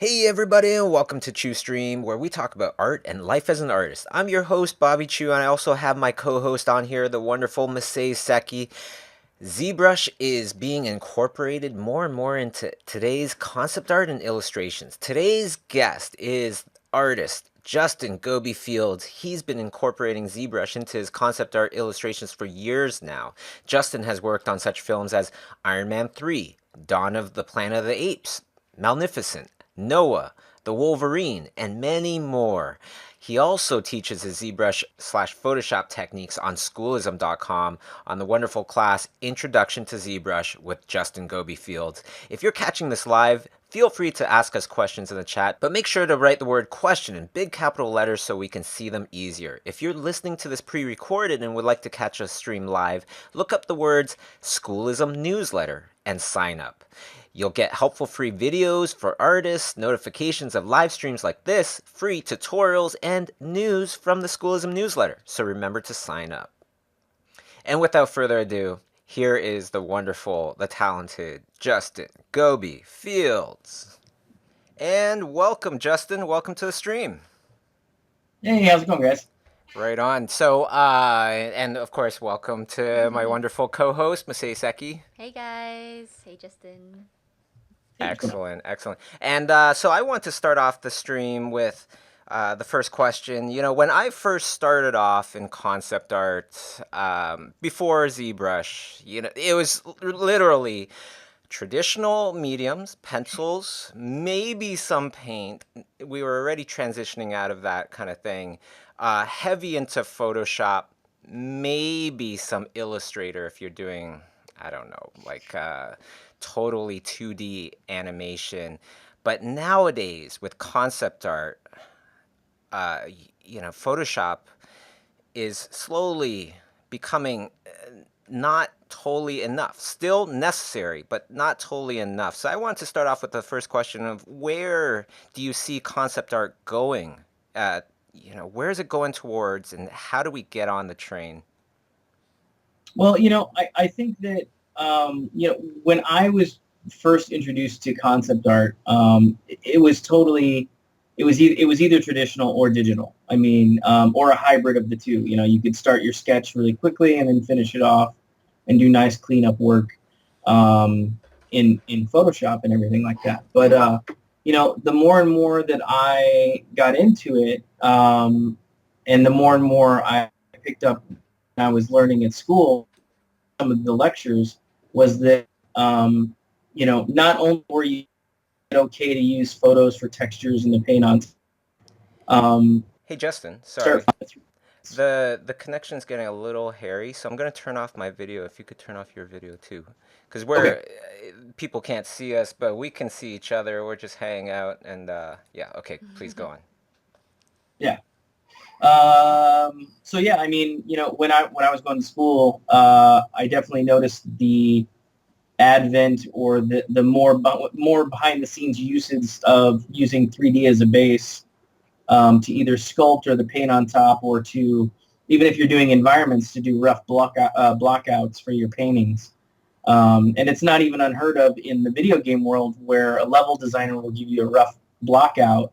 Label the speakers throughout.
Speaker 1: Hey everybody and welcome to Chew Stream where we talk about art and life as an artist. I'm your host Bobby Chew and I also have my co-host on here, the wonderful Masei Seki. Zbrush is being incorporated more and more into today's concept art and illustrations. Today's guest is artist Justin Goby Fields. He's been incorporating ZBrush into his concept art illustrations for years now. Justin has worked on such films as Iron Man 3, Dawn of the Planet of the Apes, Maleficent, Noah, the Wolverine, and many more. He also teaches his ZBrush slash Photoshop techniques on schoolism.com on the wonderful class Introduction to ZBrush with Justin Goby Fields. If you're catching this live, feel free to ask us questions in the chat, but make sure to write the word question in big capital letters so we can see them easier. If you're listening to this pre-recorded and would like to catch us stream live, look up the words Schoolism Newsletter and sign up. You'll get helpful free videos for artists, notifications of live streams like this, free tutorials, and news from the Schoolism newsletter. So remember to sign up. And without further ado, here is the wonderful, the talented Justin Goby Fields. And welcome, Justin. Welcome to the stream.
Speaker 2: Hey, how's it going, guys?
Speaker 1: Right on. So, and of course, welcome to my wonderful co-host, Masei Seki.
Speaker 3: Hey guys. Hey Justin.
Speaker 2: Hey, what's going on?
Speaker 1: Excellent, excellent. And so I want to start off the stream with the first question. You know, when I first started off in concept art before ZBrush, you know, it was literally traditional mediums, pencils, maybe some paint. We were already transitioning out of that kind of thing. Heavy into Photoshop, maybe some Illustrator if you're doing, I don't know, like totally 2D animation. But nowadays, with concept art, you know, Photoshop is slowly becoming not totally enough. Still necessary, but not totally enough. So I want to start off with the first question of where do you see concept art going? You know, where is it going towards, and how do we get on the train?
Speaker 2: Well, I think that, when I was first introduced to concept art, it was totally, it was either traditional or digital. I mean, or a hybrid of the two. You know, you could start your sketch really quickly and then finish it off and do nice cleanup work in Photoshop and everything like that. But the more and more that I got into it, and the more and more I picked up when I was learning at school, some of the lectures was that, not only were you okay to use photos for textures and to paint on,
Speaker 1: Hey, Justin,
Speaker 2: start.
Speaker 1: sorry. The connection's getting a little hairy, so I'm gonna turn off my video. If you could turn off your video too, because
Speaker 2: Okay.
Speaker 1: people can't see us, but we can see each other. We're just hanging out, and yeah. Okay, please go on.
Speaker 2: Yeah. So yeah, I mean, when I was going to school, I definitely noticed the advent or the more behind the scenes usage of using 3D as a base, to either sculpt or the paint on top, or to, even if you're doing environments, to do rough blockouts for your paintings. And it's not even unheard of in the video game world, where a level designer will give you a rough blockout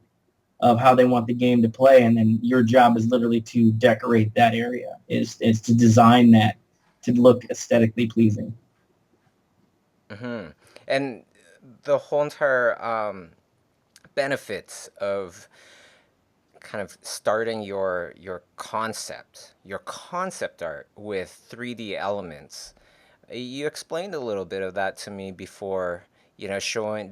Speaker 2: of how they want the game to play, and then your job is literally to decorate that area, is to design that to look aesthetically pleasing.
Speaker 1: And the whole entire benefits of kind of starting your concept art with 3D elements. You explained a little bit of that to me before, you know,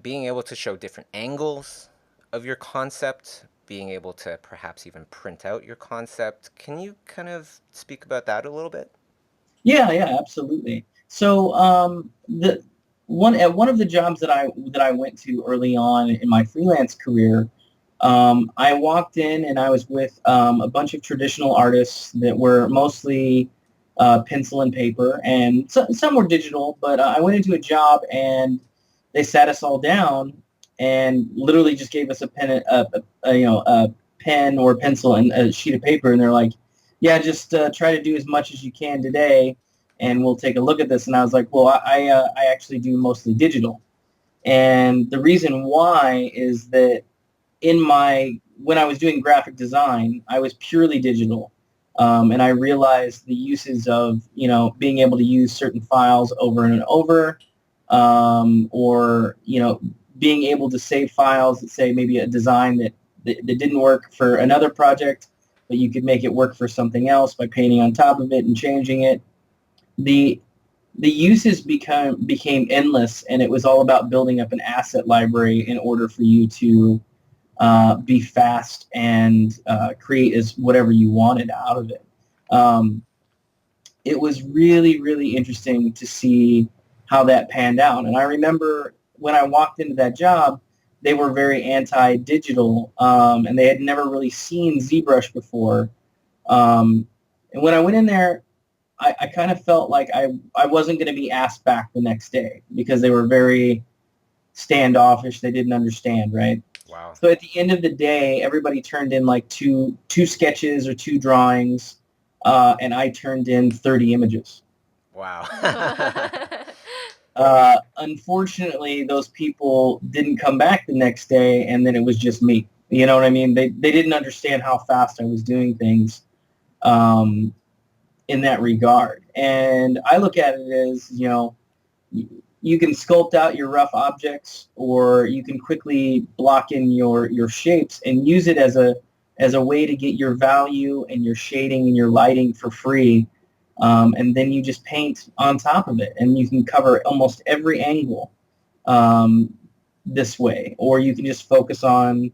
Speaker 1: being able to show different angles of your concept, being able to perhaps even print out your concept. Can you kind of speak about that a little bit?
Speaker 2: Yeah, absolutely. So the one of the jobs that I went to early on in my freelance career, I walked in and I was with a bunch of traditional artists that were mostly pencil and paper, and some were digital. But I went into a job and they sat us all down and literally just gave us a pen, a pen or pencil and a sheet of paper, and they're like, "Yeah, just try to do as much as you can today, and we'll take a look at this." And I was like, "Well, I actually do mostly digital." And the reason why is that when I was doing graphic design, I was purely digital. And I realized the uses of, being able to use certain files over and over, or, being able to save files that say maybe a design that didn't work for another project, but you could make it work for something else by painting on top of it and changing it. The the uses became endless, and it was all about building up an asset library in order for you to be fast and create as whatever you wanted out of it. Um, it was really, really interesting to see how that panned out. And I remember when I walked into that job, they were very anti-digital, and they had never really seen ZBrush before. And when I went in there, I kind of felt like I wasn't going to be asked back the next day because they were very standoffish. They didn't understand, right?
Speaker 1: Wow.
Speaker 2: So at the end of the day, everybody turned in like two sketches or two drawings, and I turned in 30 images.
Speaker 1: Wow.
Speaker 2: Unfortunately, those people didn't come back the next day, and then it was just me. You know what I mean? They didn't understand how fast I was doing things in that regard. And I look at it as, you can sculpt out your rough objects, or you can quickly block in your shapes and use it as a way to get your value and your shading and your lighting for free. And then you just paint on top of it, and you can cover almost every angle this way. Or you can just focus on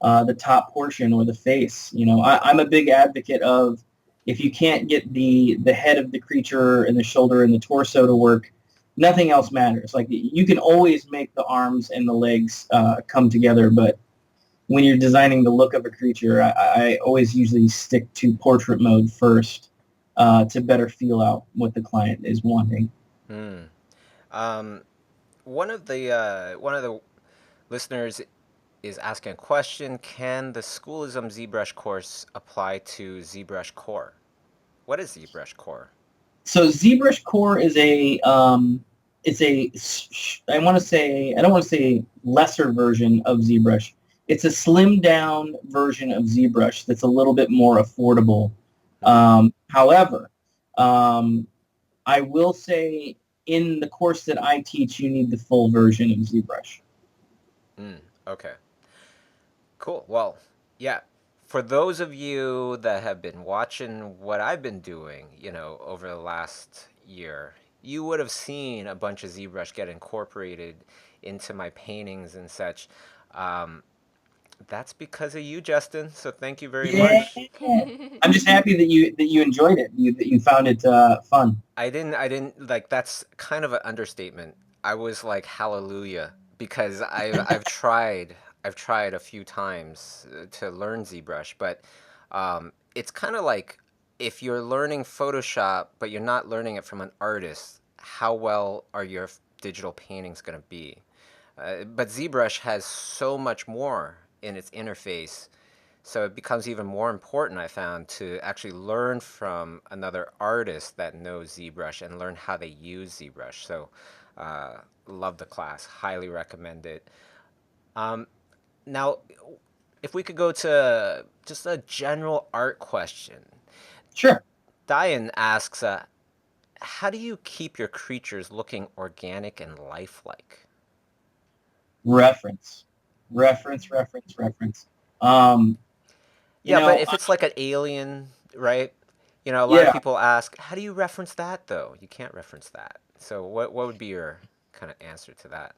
Speaker 2: the top portion or the face. I'm a big advocate of, if you can't get the head of the creature and the shoulder and the torso to work, nothing else matters. Like, you can always make the arms and the legs come together, but when you're designing the look of a creature, I always usually stick to portrait mode first to better feel out what the client is wanting.
Speaker 1: One of the listeners is asking a question: can the Schoolism ZBrush course apply to ZBrush Core? What is ZBrush Core?
Speaker 2: So ZBrush Core is I don't want to say lesser version of ZBrush. It's a slimmed down version of ZBrush that's a little bit more affordable. However, I will say in the course that I teach, you need the full version of ZBrush.
Speaker 1: Okay. Cool. Well, yeah. For those of you that have been watching what I've been doing, over the last year, you would have seen a bunch of ZBrush get incorporated into my paintings and such. That's because of you, Justin. So thank you very much.
Speaker 2: I'm just happy that you enjoyed it. That you found it fun.
Speaker 1: I didn't like. That's kind of an understatement. I was like, hallelujah, because I've tried a few times to learn ZBrush, but it's kind of like, if you're learning Photoshop but you're not learning it from an artist, how well are your digital paintings going to be? But ZBrush has so much more in its interface, so it becomes even more important, I found, to actually learn from another artist that knows ZBrush and learn how they use ZBrush. So love the class, highly recommend it. Now, if we could go to just a general art question.
Speaker 2: Sure.
Speaker 1: Diane asks, how do you keep your creatures looking organic and lifelike?
Speaker 2: Reference.
Speaker 1: But if it's like an alien, right? A lot of people ask, how do you reference that, though? You can't reference that. So what would be your kind of answer to that?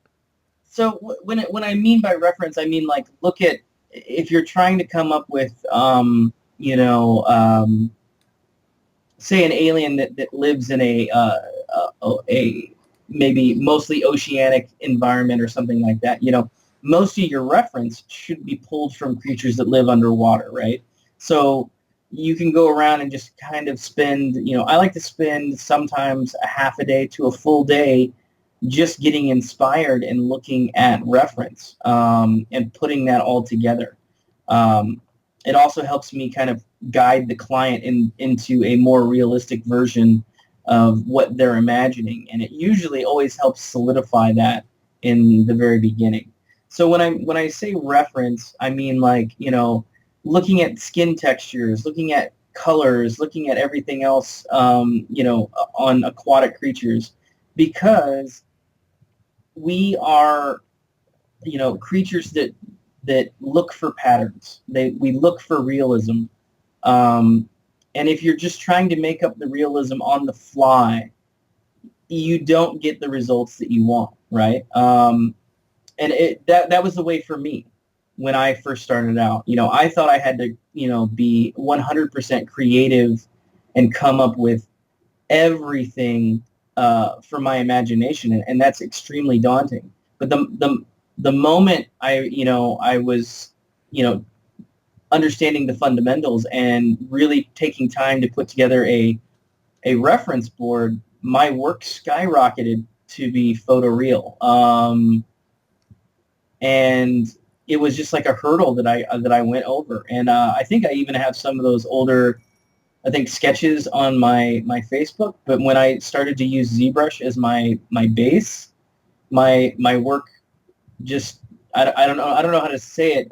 Speaker 2: So when I mean by reference, I mean, like, look at, if you're trying to come up with, say, an alien that lives in a maybe mostly oceanic environment or something like that, most of your reference should be pulled from creatures that live underwater, right? So you can go around and just kind of spend, I like to spend sometimes a half a day to a full day just getting inspired and looking at reference and putting that all together. It also helps me kind of guide the client into a more realistic version of what they're imagining, and it usually always helps solidify that in the very beginning. So when I say reference, I mean like, looking at skin textures, looking at colors, looking at everything else, on aquatic creatures, because we are, creatures that look for patterns. We look for realism. Um, and if you're just trying to make up the realism on the fly, you don't get the results that you want, right? And that was the way for me when I first started out. I thought I had to, be 100% creative and come up with everything for my imagination, and that's extremely daunting. But the moment I was, understanding the fundamentals and really taking time to put together a reference board, my work skyrocketed to be photoreal. And it was just like a hurdle that I went over. And I think I even have some of those older, I think, sketches on my Facebook. But when I started to use ZBrush as my base, my work just, I don't know how to say it.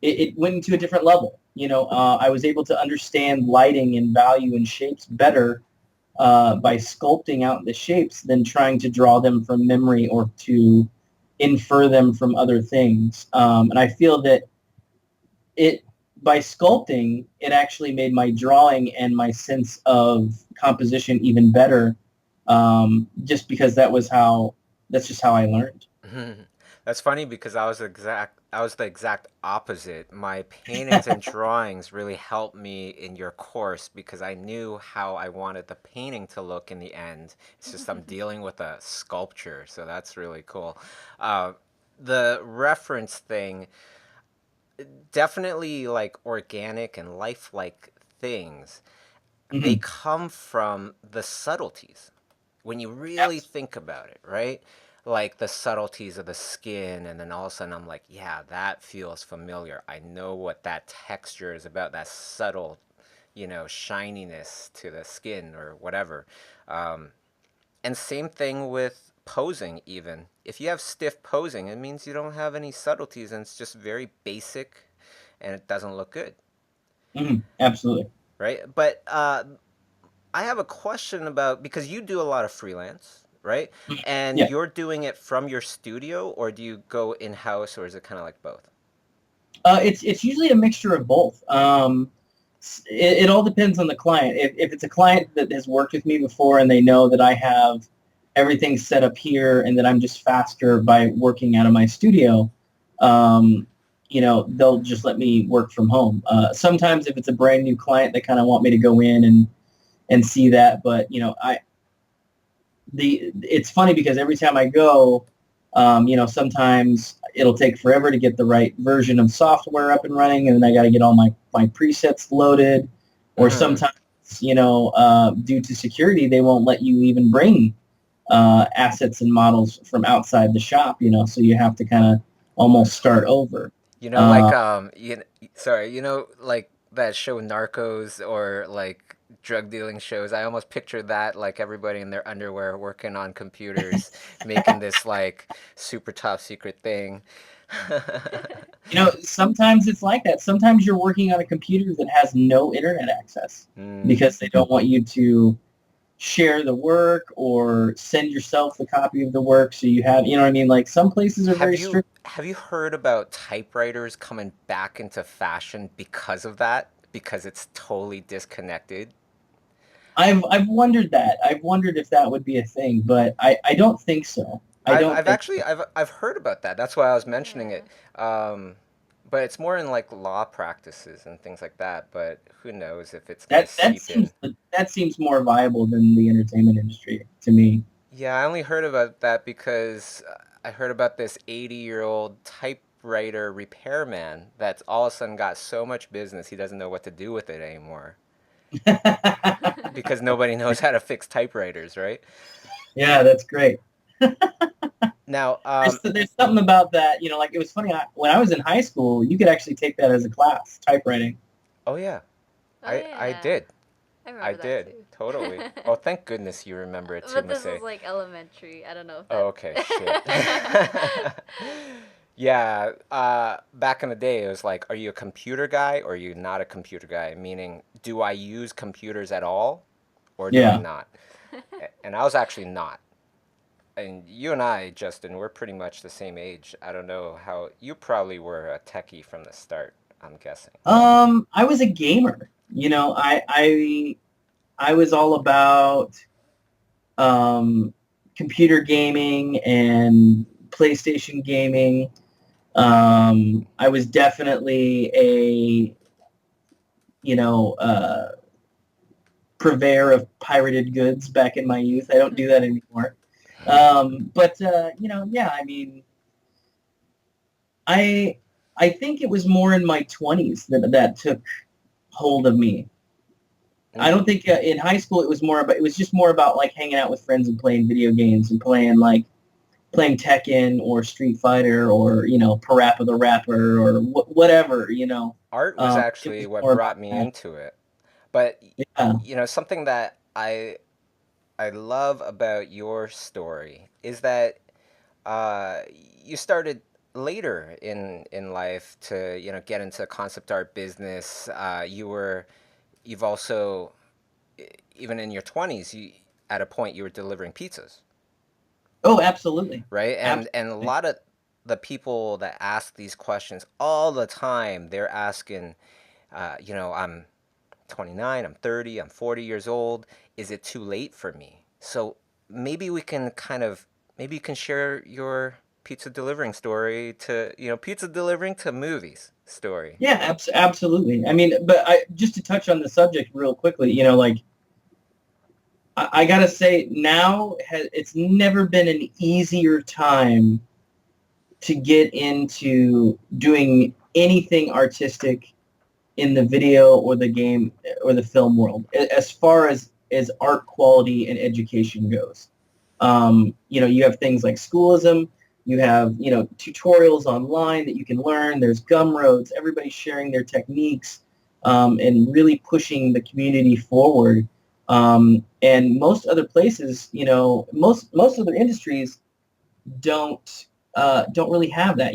Speaker 2: It went into a different level. I was able to understand lighting and value and shapes better by sculpting out the shapes than trying to draw them from memory or to infer them from other things. And I feel that by sculpting, it actually made my drawing and my sense of composition even better, just because that's just how I learned.
Speaker 1: That's funny because I was the exact opposite. My paintings and drawings really helped me in your course because I knew how I wanted the painting to look in the end. It's just I'm dealing with a sculpture, so that's really cool. Uh, the reference thing, definitely like organic and lifelike things, they
Speaker 2: Mm-hmm.
Speaker 1: come from the subtleties when you really
Speaker 2: Abs-
Speaker 1: think about it, right? Like the subtleties of the skin, and then all of a sudden I'm like, yeah, that feels familiar. I know what that texture is about, that subtle, shininess to the skin or whatever. Um, and same thing with posing, even. If you have stiff posing, it means you don't have any subtleties and it's just very basic and it doesn't look good,
Speaker 2: Absolutely.
Speaker 1: right? But I have a question about because you do a lot of freelance, right? And
Speaker 2: Yeah.
Speaker 1: you're doing it from your studio, or do you go in house, or is it kind of like both?
Speaker 2: It's usually a mixture of both. It all depends on the client. If it's a client that has worked with me before and they know that I have everything set up here and that I'm just faster by working out of my studio, um, they'll just let me work from home. Sometimes if it's a brand new client, they kind of want me to go in and see that. But it's funny because every time I go, sometimes it'll take forever to get the right version of software up and running, and then I got to get all my presets loaded. Or
Speaker 1: Hmm.
Speaker 2: sometimes, due to security, they won't let you even bring assets and models from outside the shop. So you have to kind of almost start over.
Speaker 1: Like
Speaker 2: Uh,
Speaker 1: sorry, like that show Narcos or like drug dealing shows. I almost picture that like everybody in their underwear working on computers, making this like super top secret thing.
Speaker 2: Sometimes it's like that. Sometimes you're working on a computer that has no internet access
Speaker 1: Mm.
Speaker 2: because they don't want you to share the work or send yourself the copy of the work so you have, what I mean? Like some places are
Speaker 1: Have
Speaker 2: very
Speaker 1: you
Speaker 2: strict.
Speaker 1: have you heard about typewriters coming back into fashion because of that? Because it's totally disconnected.
Speaker 2: I've wondered that. I've wondered if that would be a thing, but I don't think so. I
Speaker 1: I've
Speaker 2: don't
Speaker 1: I've
Speaker 2: think
Speaker 1: actually I've heard about that. That's why I was mentioning it.
Speaker 3: Yeah.
Speaker 1: Um, but it's more in like law practices and things like that. But who knows if it's gonna
Speaker 2: that that
Speaker 1: seep in.
Speaker 2: seems that seems more viable than the entertainment industry to me.
Speaker 1: Yeah, I only heard about that because I heard about this 80-year-old typewriter repairman that's all of a sudden got so much business he doesn't know what to do with it anymore because nobody knows how to fix typewriters, right?
Speaker 2: Yeah, that's great.
Speaker 1: Now,
Speaker 2: There's something about that, like it was funny. When I was in high school, you could actually take that as a class, typewriting.
Speaker 1: oh yeah,
Speaker 3: Oh
Speaker 1: I
Speaker 3: yeah.
Speaker 1: did.
Speaker 3: I
Speaker 1: I
Speaker 3: remember that
Speaker 1: did,
Speaker 3: too.
Speaker 1: totally. Oh, thank goodness you remember it too,
Speaker 3: But this
Speaker 1: Masay.
Speaker 3: was like elementary. I don't know if
Speaker 1: Oh, okay, shit.
Speaker 3: that.
Speaker 1: Yeah, back in the day, it was like, are you a computer guy or are you not a computer guy? Meaning, do I use computers at all or do I
Speaker 2: Yeah.
Speaker 1: not? And I was actually not. And you and I, Justin, we're pretty much the same age. I don't know how you probably were a techie from the start, I'm guessing.
Speaker 2: I was a gamer. I was all about um, computer gaming and PlayStation gaming. I was definitely a you know uh, purveyor of pirated goods back in my youth. I don't do that anymore. But yeah. I mean, I I think it was more in my 20s that took hold of me. I
Speaker 1: Mm.
Speaker 2: don't think in high school it was just more about like hanging out with friends and playing video games and playing Tekken or Street Fighter or Parappa the Rapper or whatever.
Speaker 1: Art was
Speaker 2: It
Speaker 1: actually
Speaker 2: was
Speaker 1: what
Speaker 2: more about
Speaker 1: brought me
Speaker 2: that.
Speaker 1: into it. But
Speaker 2: Yeah.
Speaker 1: something that I love about your story is that you started later in life to get into concept art business. You've also even in your 20s, you at a point you were delivering pizzas,
Speaker 2: Oh, absolutely,
Speaker 1: right? And a
Speaker 2: absolutely.
Speaker 1: lot of the people that ask these questions all the time, they're asking, I'm 29, I'm 30, I'm 40 years old. Is it too late for me? So maybe we can maybe you can share your pizza delivering story to, pizza delivering to movies story.
Speaker 2: Yeah, absolutely. I mean, but just to touch on the subject real quickly, like I gotta say, it's never been an easier time to get into doing anything artistic in the video or the game or the film world, as far as art quality and education goes. You have things like schoolism. You have tutorials online that you can learn. There's Gumroads. Everybody's sharing their techniques and really pushing the community forward. And most other places, most other industries don't really have that.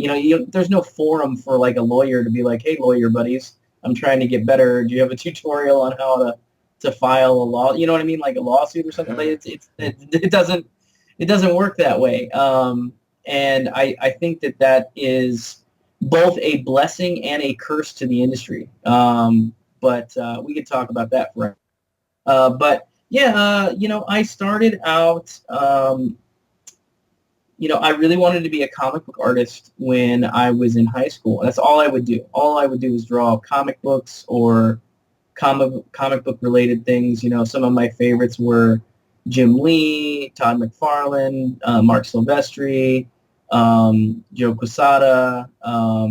Speaker 2: There's no forum for like a lawyer to be like, hey, lawyer buddies, I'm trying to get better. Do you have a tutorial on how to file a law? You know what I mean, like a lawsuit or something? Like it doesn't work that way. And I think that is both a blessing and a curse to the industry. But we could talk about that forever. But yeah, I started out. I really wanted to be a comic book artist when I was in high school. That's all I would do. All I would do was draw comic books or comic book related things. Some of my favorites were Jim Lee, Todd McFarlane, Mark Silvestri, Joe Quesada. All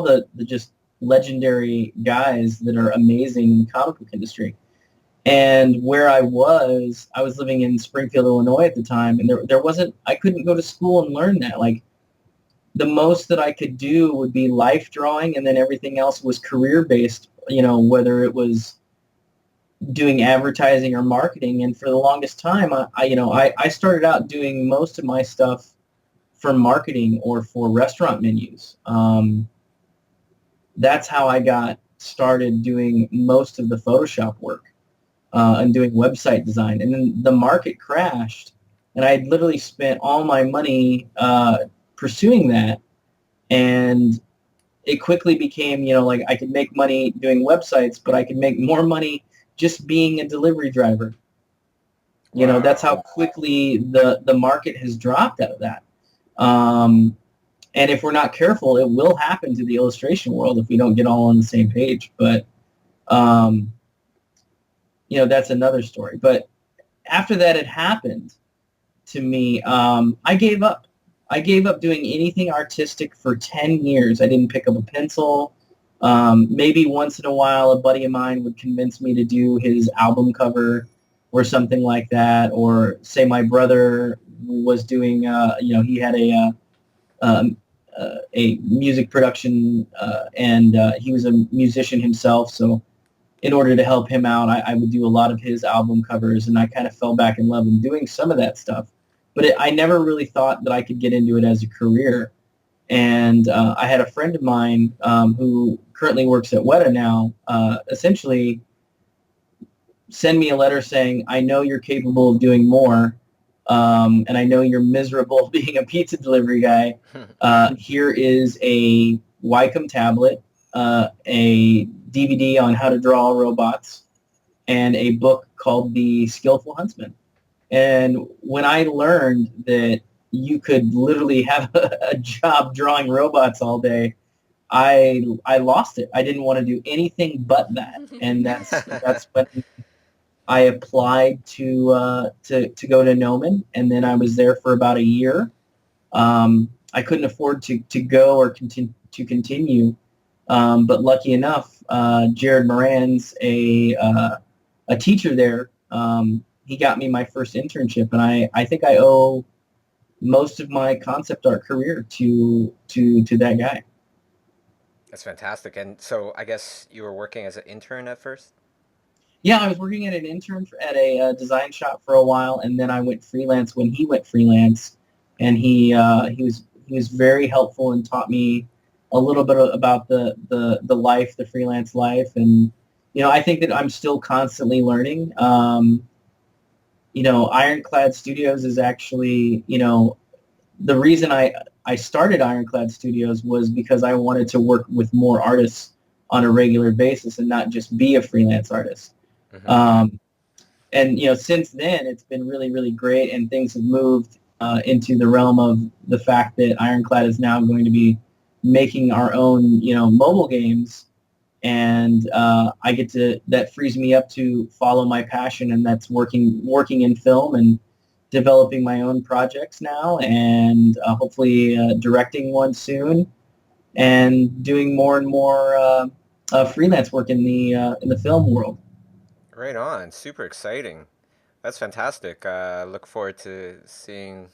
Speaker 2: the just legendary guys that are amazing in the comic book industry. And where I was living in Springfield, Illinois at the time, and I couldn't go to school and learn that. Like, the most that I could do would be life drawing, and then everything else was career-based, whether it was doing advertising or marketing. And for the longest time, I started out doing most of my stuff for marketing or for restaurant menus. That's how I got started doing most of the Photoshop work. And doing website design. And then the market crashed, and I had literally spent all my money pursuing that, and it quickly became, like I could make money doing websites, but I could make more money just being a delivery driver. That's how
Speaker 1: Wow.
Speaker 2: quickly the market has dropped out of that. Um, and if we're not careful, it will happen to the illustration world if we don't get all on the same page. But um, that's another story. But after that had happened to me, I gave up. I gave up doing anything artistic for 10 years. I didn't pick up a pencil. Maybe once in a while, a buddy of mine would convince me to do his album cover or something like that. Or say my brother was doing, he had um, a music production, and he was a musician himself. So in order to help him out. I would do a lot of his album covers, and I kind of fell back in love in doing some of that stuff. But I never really thought that I could get into it as a career. And I had a friend of mine who currently works at Weta now, essentially send me a letter saying, I know you're capable of doing more, and I know you're miserable being a pizza delivery guy. Here is a Wacom tablet, a DVD on how to draw robots, and a book called The Skillful Huntsman. And when I learned that you could literally have a job drawing robots all day, I lost it. I didn't want to do anything but that, and that's when I applied to go to Noman, and then I was there for about a year. I couldn't afford to go or to continue, but lucky enough, Jared Moran's a teacher there. He got me my first internship, and I think I owe most of my concept art career to that guy.
Speaker 1: That's fantastic. And so I guess you were working as an intern at first?
Speaker 2: Yeah, I was working at an intern at a design shop for a while, and then I went freelance when he went freelance, and he was very helpful and taught me a little bit about the life, the freelance life, and I think that I'm still constantly learning. Ironclad Studios is actually, the reason I started Ironclad Studios was because I wanted to work with more artists on a regular basis and not just be a freelance artist.
Speaker 1: Mm-hmm.
Speaker 2: And since then, it's been really, really great, and things have moved into the realm of the fact that Ironclad is now going to be making our own, mobile games, and I get to, that frees me up to follow my passion, and that's working in film and developing my own projects now, and hopefully directing one soon, and doing more and more freelance work in the film world.
Speaker 1: Right on. Super exciting. That's fantastic. Look forward to seeing,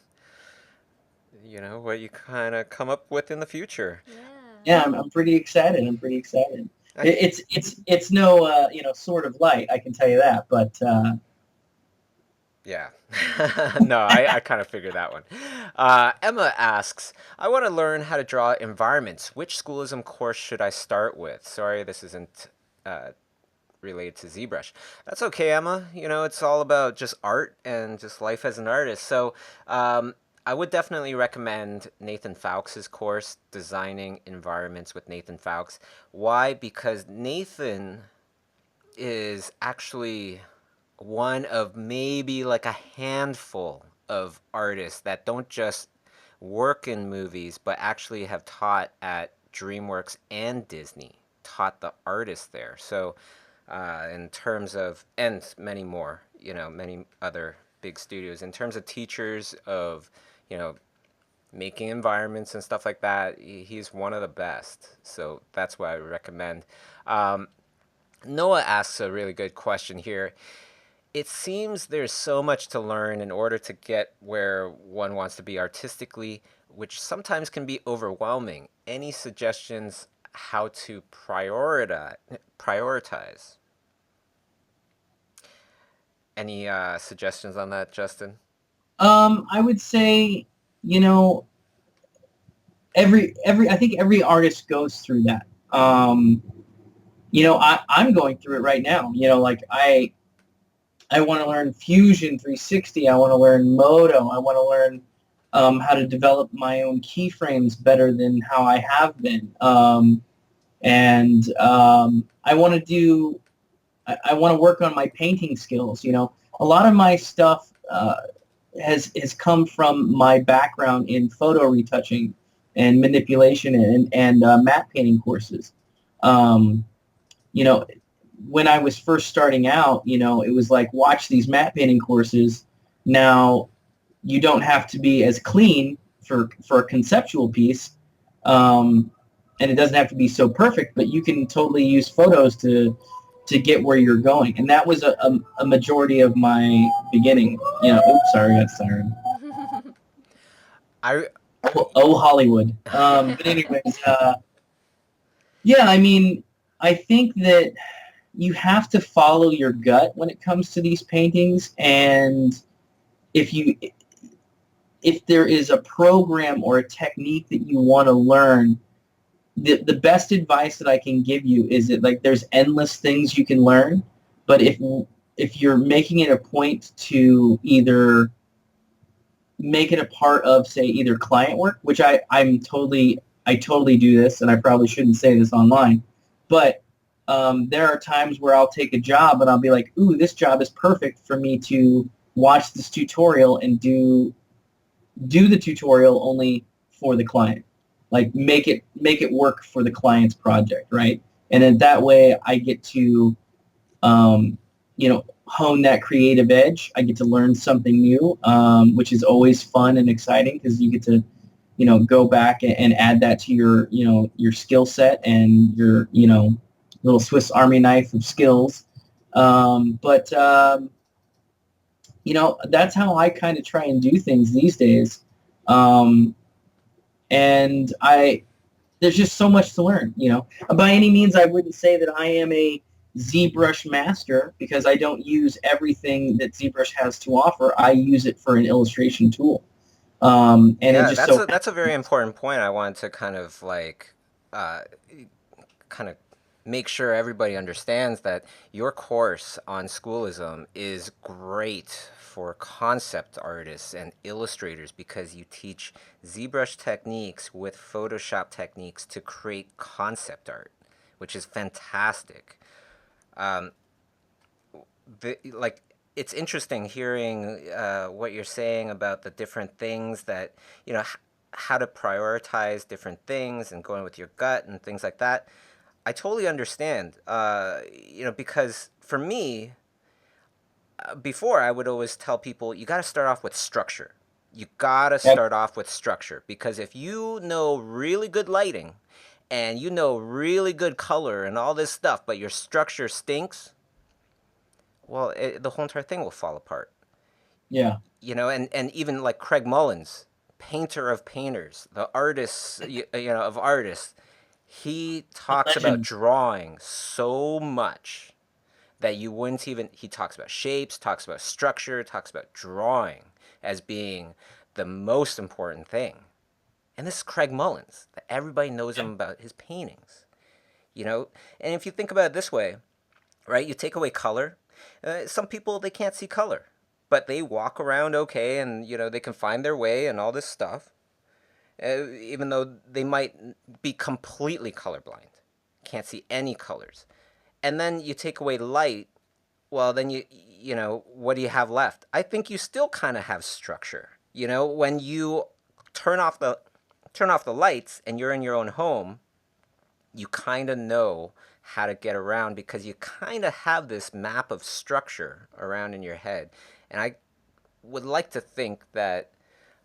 Speaker 1: what you kind of come up with in the future.
Speaker 3: Yeah.
Speaker 2: Yeah, I'm pretty excited. I'm pretty excited.
Speaker 1: I,
Speaker 2: It's no sort of light, I can tell you that, but
Speaker 1: yeah. No, I kind of figured that one. Emma asks, I want to learn how to draw environments. Which schoolism course should I start with? Sorry, this isn't uh, related to ZBrush. That's okay, Emma. It's all about just art and just life as an artist. So, I would definitely recommend Nathan Fowlkes' course, Designing Environments with Nathan Fowlkes. Why? Because Nathan is actually one of maybe like a handful of artists that don't just work in movies, but actually have taught at DreamWorks and Disney, taught the artists there. So, in terms of, and many more, many other big studios, in terms of teachers of, you know, making environments and stuff like that, he's one of the best. So that's what I would recommend. Um, Noah asks a really good question here. It seems there's so much to learn in order to get where one wants to be artistically, which sometimes can be overwhelming. Any suggestions how to prioritize? Any suggestions on that, Justin?
Speaker 2: I would say, you know, every I think every artist goes through that. I'm going through it right now. Like I want to learn Fusion 360. I want to learn Modo. I want to learn how to develop my own keyframes better than how I have been. And I want to do. I want to work on my painting skills. A lot of my stuff has come from my background in photo retouching and manipulation and matte painting courses. Um, you know, when I was first starting out, it was like, watch these matte painting courses. Now, you don't have to be as clean for a conceptual piece, and it doesn't have to be so perfect, but you can totally use photos to get where you're going. And that was a majority of my beginning. Oops, sorry, that's siren.
Speaker 1: I
Speaker 2: Oh, Hollywood. But anyways, yeah, I mean, I think that you have to follow your gut when it comes to these paintings. And if there is a program or a technique that you want to learn, the best advice that I can give you is that, like, there's endless things you can learn, but if you're making it a point to either make it a part of, say, either client work, which I totally do this, and I probably shouldn't say this online, but there are times where I'll take a job and I'll be like, ooh, this job is perfect for me to watch this tutorial and do the tutorial only for the client. Like, make it work for the client's project, right? And then that way I get to, hone that creative edge. I get to learn something new, which is always fun and exciting because you get to, go back and add that to your skill set and your, little Swiss Army knife of skills. But that's how I kind of try and do things these days. And there's just so much to learn, By any means, I wouldn't say that I am a ZBrush master because I don't use everything that ZBrush has to offer. I use it for an illustration tool. And
Speaker 1: Yeah,
Speaker 2: it just
Speaker 1: that's a very important point. I wanted to kind of kind of make sure everybody understands that your course on Schoolism is great for concept artists and illustrators because you teach ZBrush techniques with Photoshop techniques to create concept art, which is fantastic. Um, it's interesting hearing what you're saying about the different things that, how to prioritize different things and going with your gut and things like that. I totally understand, because for me, before I would always tell people, you got to start off with structure. You got to
Speaker 2: Yep.
Speaker 1: start off with structure because if you know really good lighting and you know really good color and all this stuff, but your structure stinks, well, the whole entire thing will fall apart.
Speaker 2: Yeah.
Speaker 1: And even like Craig Mullins, painter of painters, the artist, of artists, he
Speaker 2: A
Speaker 1: talks about
Speaker 2: legend.
Speaker 1: drawing so much that you wouldn't even, he talks about shapes, talks about structure, talks about drawing as being the most important thing. And this is Craig Mullins, that everybody knows him about his paintings, And if you think about it this way, right, you take away color. Some people, they can't see color, but they walk around okay and, they can find their way and all this stuff, even though they might be completely colorblind, can't see any colors. And then you take away light, well, then what do you have left? I think you still kind of have structure. When you turn off the lights and you're in your own home, you kind of know how to get around because you kind of have this map of structure around in your head. And I would like to think that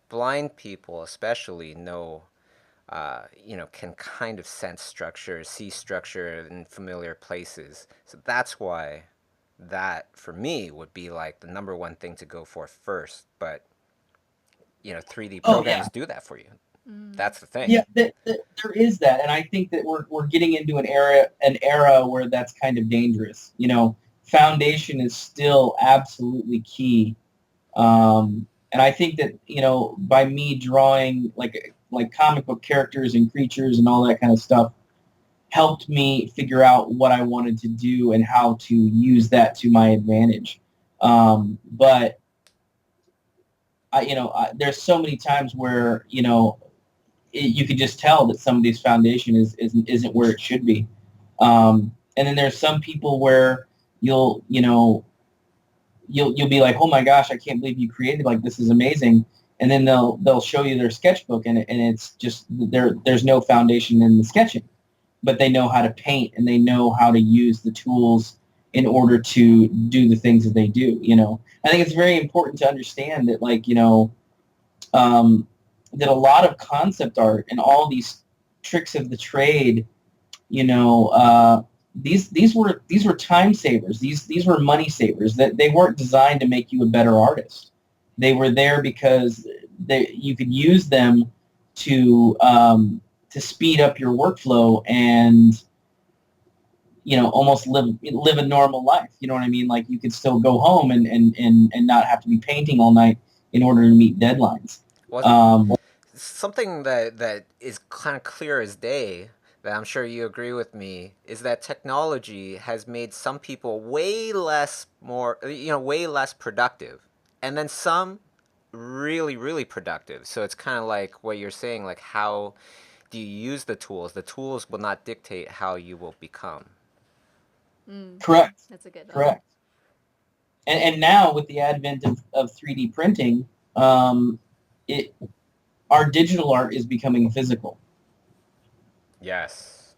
Speaker 1: blind people especially know, can kind of sense structure, see structure in familiar places. So that's why that, for me, would be like the number one thing to go for first. But, 3D
Speaker 2: Oh, yeah.
Speaker 1: programs do that for you.
Speaker 3: Mm.
Speaker 1: That's the thing.
Speaker 2: Yeah, there is that, and I think that we're getting into an era where that's kind of dangerous. Foundation is still absolutely key, and I think that by me drawing like comic book characters and creatures and all that kind of stuff helped me figure out what I wanted to do and how to use that to my advantage. But there's so many times where you could just tell that somebody's foundation isn't where it should be. And then there's some people where you'll be like, oh my gosh, I can't believe you created, like, this is amazing. And then they'll show you their sketchbook and it's just there's no foundation in the sketching, but they know how to paint and they know how to use the tools in order to do the things that they do. I think it's very important to understand that, like, that a lot of concept art and all these tricks of the trade, these were time savers. These were money savers. That they weren't designed to make you a better artist. They were there because you could use them to speed up your workflow and almost live a normal life. You know what I mean? Like you could still go home and not have to be painting all night in order to meet deadlines.
Speaker 1: Well,
Speaker 2: Um,
Speaker 1: something that is kind of clear as day, that I'm sure you agree with me, is that technology has made some people way less productive, and then some really, really productive. So it's kind of like what you're saying, like how do you use the tools? The tools will not dictate how you will become.
Speaker 3: Mm,
Speaker 2: correct,
Speaker 3: that's a good one.
Speaker 2: correct. And now with the advent of 3D printing, um, it our digital art is becoming physical.
Speaker 1: Yes,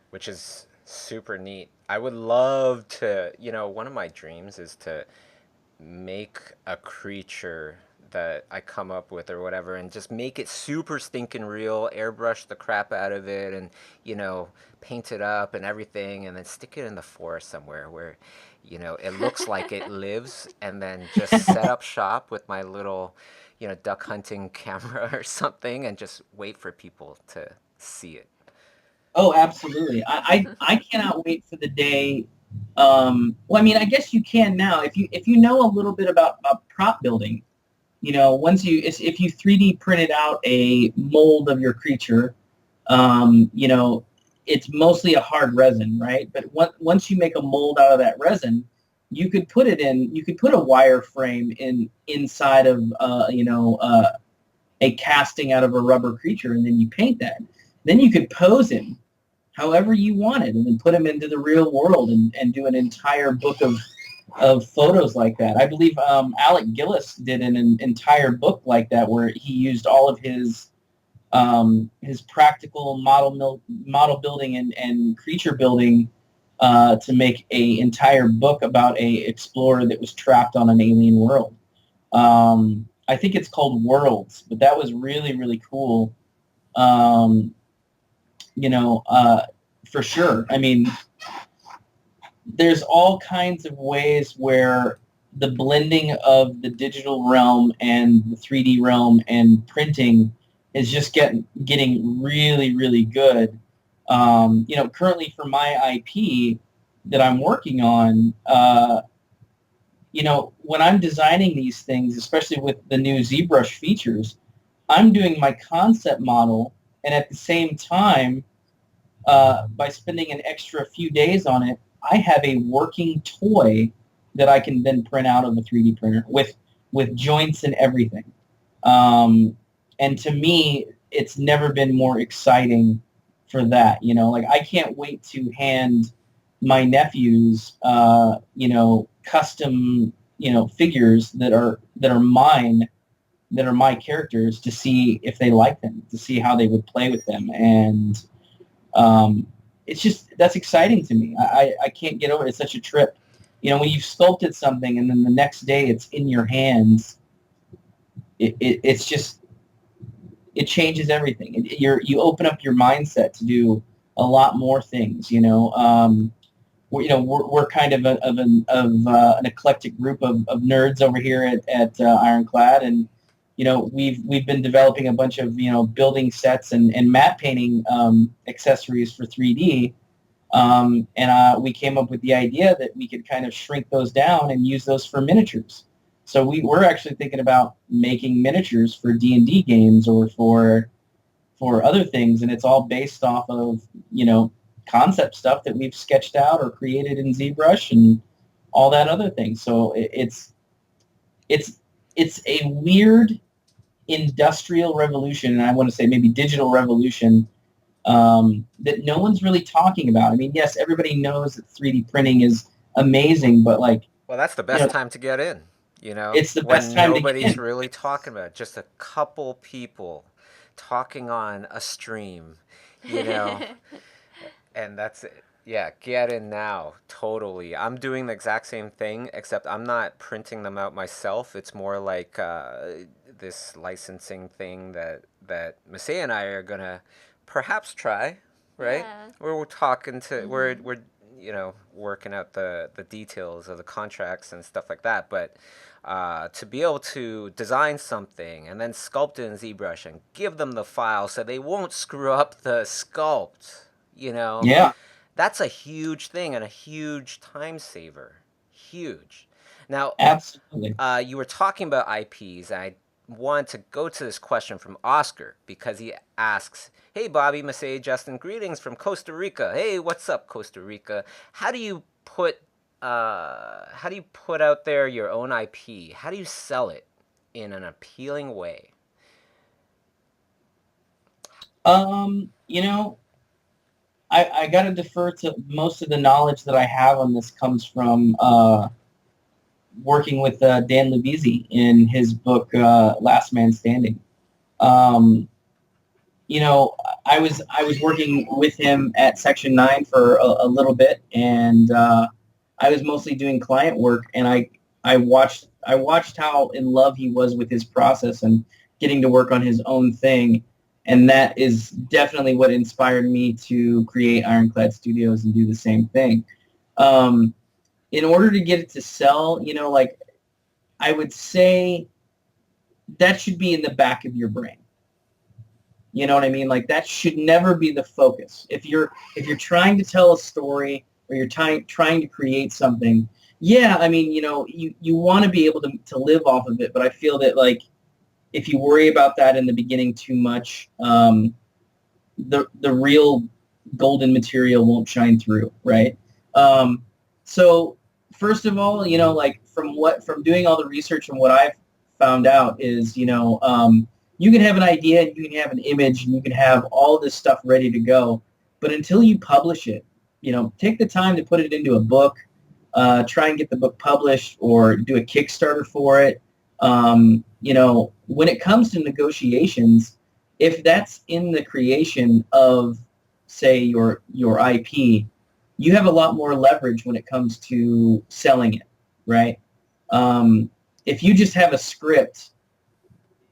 Speaker 1: which is super neat. I would love to, one of my dreams is to make a creature that I come up with or whatever and just make it super stinking real, airbrush the crap out of it and, you know, paint it up and everything and then stick it in the forest somewhere where, it looks like it lives and then just set up shop with my little, duck hunting camera or something and just wait for people to see it.
Speaker 2: Oh, absolutely. I cannot wait for the day. Well, I mean, I guess you can now if you know a little bit about prop building. If you 3D printed out a mold of your creature, it's mostly a hard resin, right? But once you make a mold out of that resin, you could put a wireframe inside of, a casting out of a rubber creature, and then you paint that. Then you could pose him however you wanted and then put him into the real world and do an entire book of photos like that. I believe Alec Gillis did an entire book like that where he used all of his practical model building and creature building to make a entire book about a explorer that was trapped on an alien world. I think it's called Worlds, but that was really, really cool. Um, for sure. I mean, there's all kinds of ways where the blending of the digital realm and the 3D realm and printing is just getting really, really good. Currently for my IP that I'm working on, when I'm designing these things, especially with the new Zbrush features, I'm doing my concept model, and at the same time, by spending an extra few days on it, I have a working toy that I can then print out of a 3D printer with joints and everything. And to me, it's never been more exciting for that. Like I can't wait to hand my nephews, custom, figures that are mine, that are my characters, to see if they like them, to see how they would play with them, and it's just, that's exciting to me. I can't get over it. It's such a trip. When you've sculpted something and then the next day it's in your hands, it's just, it changes everything. You open up your mindset to do a lot more things. We're kind of an eclectic group of nerds over here at Ironclad, and we've been developing a bunch of building sets and matte painting accessories for 3D, and we came up with the idea that we could kind of shrink those down and use those for miniatures. So we're actually thinking about making miniatures for D&D games or for other things, and it's all based off of concept stuff that we've sketched out or created in ZBrush and all that other thing. So it's a weird industrial revolution, and I want to say maybe digital revolution, that no one's really talking about. I mean, yes, everybody knows that 3D printing is amazing, but
Speaker 1: Well, that's the best time to get in,
Speaker 2: it's the best
Speaker 1: when
Speaker 2: time to get
Speaker 1: nobody's
Speaker 2: in.
Speaker 1: really talking about it. Just a couple people talking on a stream, you know, and that's it. Yeah, get in now. Totally. I'm doing the exact same thing, except I'm not printing them out myself. It's more like this licensing thing that Masay and I are gonna perhaps try, right?
Speaker 3: Yeah.
Speaker 1: We're talking to
Speaker 3: Mhm.
Speaker 1: we're working out the details of the contracts and stuff like that, but to be able to design something and then sculpt it in ZBrush and give them the file so they won't screw up the sculpt, you know,
Speaker 2: Yeah.
Speaker 1: That's a huge thing and a huge time saver. Huge. Now,
Speaker 2: Absolutely.
Speaker 1: you were talking about IPs, and I wanted to go to this question from Oscar because he asks, "Hey, Bobby, Masay, Justin, greetings from Costa Rica. Hey, what's up, Costa Rica? How do you put out there your own IP? How do you sell it in an appealing way?"
Speaker 2: You know, I got to defer to most of the knowledge that I have on this comes from working with Dan Levisi in his book Last Man Standing. Um, you know, I was working with him at Section 9 for a little bit, and I was mostly doing client work, and I watched how in love he was with his process and getting to work on his own thing, and that is definitely what inspired me to create Ironclad Studios and do the same thing. In order to get it to sell, like I would say that should be in the back of your brain. You know what I mean? Like that should never be the focus. If you're trying to tell a story or you're trying to create something, yeah, I mean, you want to be able to live off of it, but I feel that like if you worry about that in the beginning too much, the real golden material won't shine through, right? So first of all, like from doing all the research and what I've found out is, you can have an idea, you can have an image, and you can have all this stuff ready to go, but until you publish it, take the time to put it into a book, try and get the book published or do a Kickstarter for it. When it comes to negotiations, if that's in the creation of, say, your IP, you have a lot more leverage when it comes to selling it, right? If you just have a script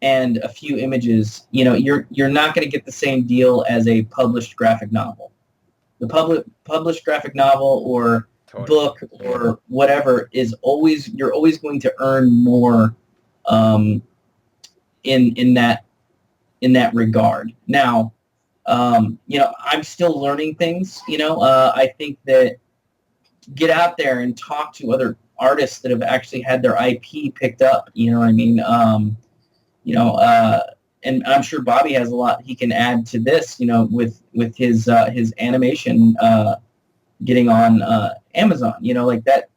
Speaker 2: and a few images, you're not going to get the same deal as a published graphic novel. The published graphic novel or book or whatever is you're always going to earn more in that regard. Now, I'm still learning things. I think that get out there and talk to other artists that have actually had their IP picked up. You know what I mean? And I'm sure Bobby has a lot he can add to this, with his animation getting on Amazon, like that.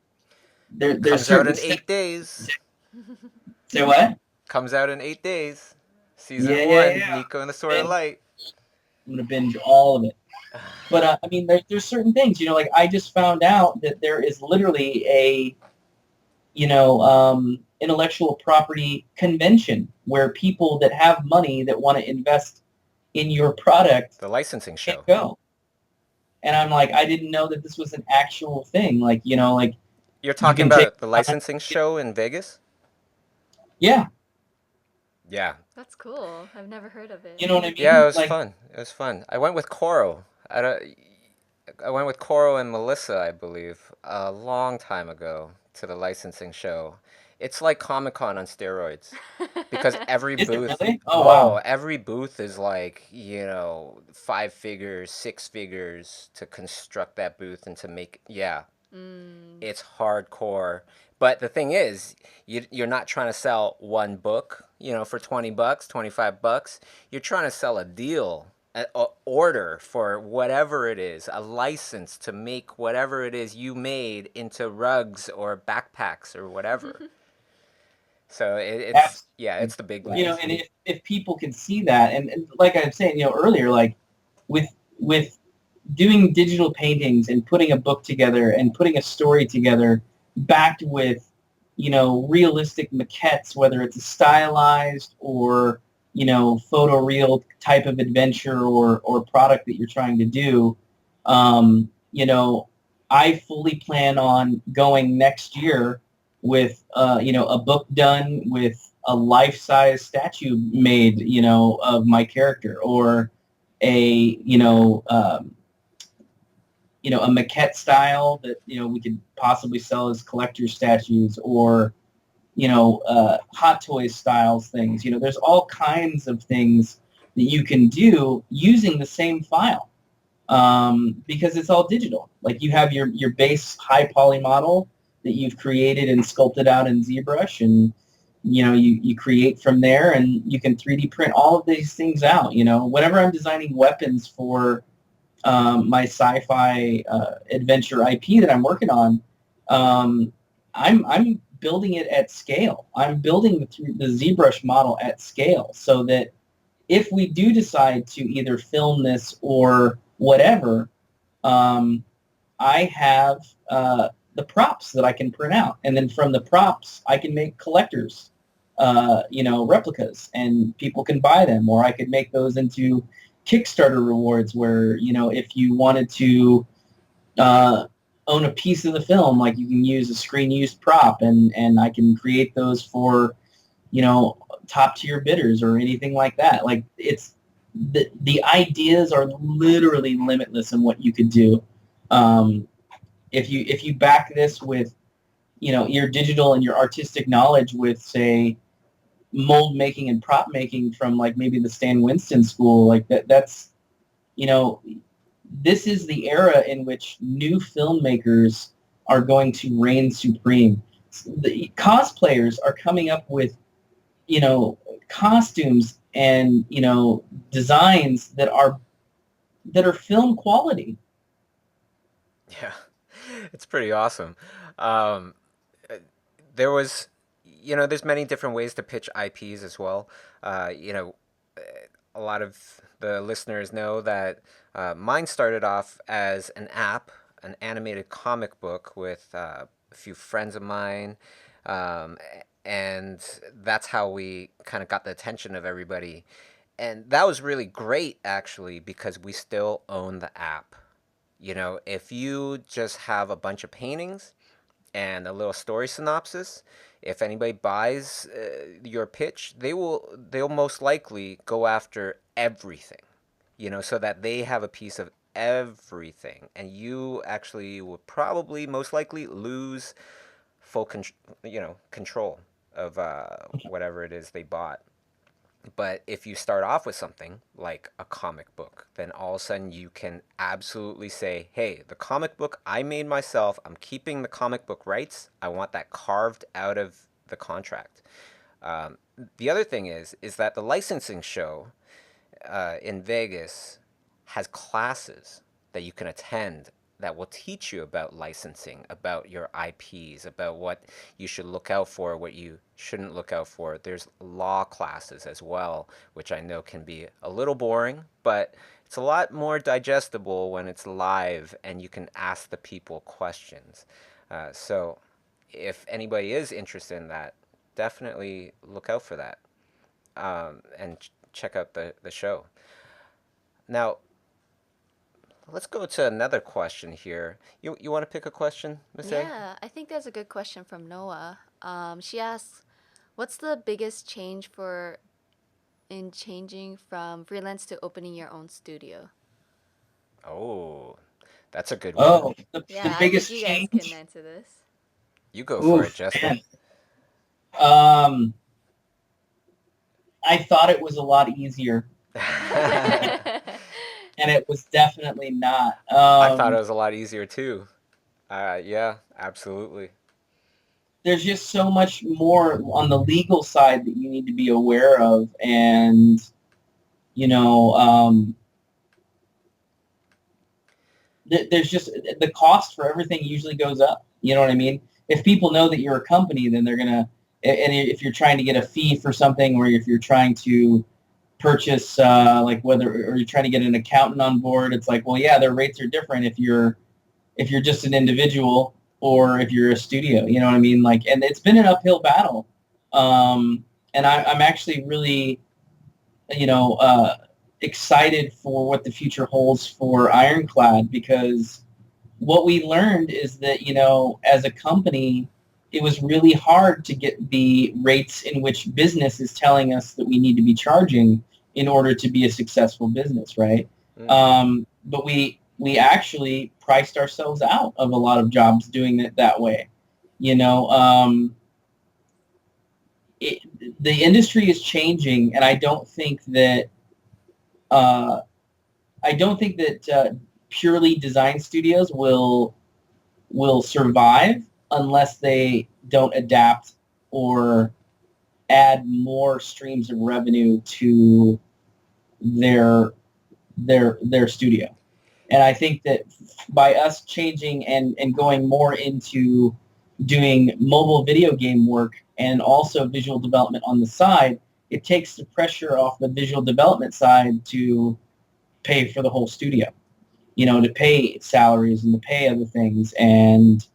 Speaker 2: There's
Speaker 1: Comes out in 8 days.
Speaker 2: Say what?
Speaker 1: Comes out in 8 days. Season 1,
Speaker 2: yeah.
Speaker 1: Nico and the Sword of Light.
Speaker 2: I'm going to binge all of it. But, I mean, there's certain things, like I just found out that there is literally a, intellectual property convention where people that have money that want to invest in your product,
Speaker 1: the licensing show,
Speaker 2: go. And I'm like, I didn't know that this was an actual thing. Like, like
Speaker 1: you're talking about the licensing show in Vegas.
Speaker 2: Yeah.
Speaker 3: That's cool. I've never heard of it.
Speaker 2: You know what I mean?
Speaker 1: Yeah, it was fun. I went with Coro. I went with Coro and Melissa, I believe, a long time ago to the licensing show. It's like Comic-Con on steroids because every
Speaker 2: Is
Speaker 1: booth,
Speaker 2: it really? Wow.
Speaker 1: every booth is like, 5 figures, 6 figures to construct that booth and to make, it's hardcore. But the thing is, you're not trying to sell one book, for $20, $25. You're trying to sell a deal, an order for whatever it is, a license to make whatever it is you made into rugs or backpacks or whatever. So it's the big league.
Speaker 2: And if people can see that, and like I was saying, earlier, like with doing digital paintings and putting a book together and putting a story together, backed with, realistic maquettes, whether it's a stylized or, photoreal type of adventure or product that you're trying to do, I fully plan on going next year with, a book done with a life-size statue made, of my character, or a maquette style that, we could possibly sell as collector statues, or, Hot Toys styles things. There's all kinds of things that you can do using the same file. because it's all digital. Like you have your base high poly model that you've created and sculpted out in ZBrush, and you create from there, and you can 3D print all of these things out. Whenever I'm designing weapons for my sci-fi adventure IP that I'm working on, I'm building it at scale. I'm building the ZBrush model at scale so that if we do decide to either film this or whatever, I have the props that I can print out, and then from the props I can make collectors, replicas, and people can buy them, or I could make those into Kickstarter rewards where, if you wanted to own a piece of the film, like you can use a screen used prop, and I can create those for, top tier bidders or anything like that. Like the ideas are literally limitless in what you could do. If you back this with, your digital and your artistic knowledge with, say, mold making and prop making from like maybe the Stan Winston school, like that's, this is the era in which new filmmakers are going to reign supreme. The cosplayers are coming up with, costumes and, designs that are film quality.
Speaker 1: Yeah, it's pretty awesome. Um, there was, there's many different ways to pitch IPs as well. A lot of the listeners know that mine started off as an app, an animated comic book with a few friends of mine. Um, and that's how we kind of got the attention of everybody. And that was really great, actually, because we still own the app. If you just have a bunch of paintings and a little story synopsis, if anybody buys your pitch, they'll most likely go after everything, so that they have a piece of everything, and you actually will probably most likely lose control of whatever it is they bought. But if you start off with something like a comic book, then all of a sudden you can absolutely say, hey, the comic book I made myself, I'm keeping the comic book rights. I want that carved out of the contract. The other thing is that the licensing show in Vegas has classes that you can attend that will teach you about licensing, about your IPs, about what you should look out for, what you shouldn't look out for. There's law classes as well, which I know can be a little boring, but it's a lot more digestible when it's live and you can ask the people questions. So if anybody is interested in that, definitely look out for that, and check out the show. Now, let's go to another question here. You want to pick a question, Miss A?
Speaker 3: Yeah, I think there's a good question from Noah. She asks, "What's the biggest change in changing from freelance to opening your own studio?"
Speaker 1: Oh, that's a good one.
Speaker 2: Oh, the
Speaker 3: Yeah, I think
Speaker 2: biggest
Speaker 3: you guys
Speaker 2: change.
Speaker 3: can answer this.
Speaker 1: You go for it,
Speaker 2: Oof,
Speaker 1: Justin.
Speaker 2: man. Um, I thought it was a lot easier, and it was definitely not.
Speaker 1: I thought it was a lot easier too. Yeah, absolutely.
Speaker 2: There's just so much more on the legal side that you need to be aware of, and you know, there's just the cost for everything usually goes up. You know what I mean? If people know that you're a company, then they're gonna. And if you're trying to get a fee for something, or if you're trying to purchase, like whether, or you're trying to get an accountant on board, it's like, well, yeah, their rates are different if you're just an individual or if you're a studio. You know what I mean? Like, and it's been an uphill battle. And I'm actually really, excited for what the future holds for Ironclad, because what we learned is that, as a company, it was really hard to get the rates in which business is telling us that we need to be charging in order to be a successful business, right? But we actually priced ourselves out of a lot of jobs doing it that way. The industry is changing, and I don't think that purely design studios will survive unless they don't adapt or add more streams of revenue to their their studio. And I think that by us changing and going more into doing mobile video game work and also visual development on the side, it takes the pressure off the visual development side to pay for the whole studio, to pay salaries and to pay other things and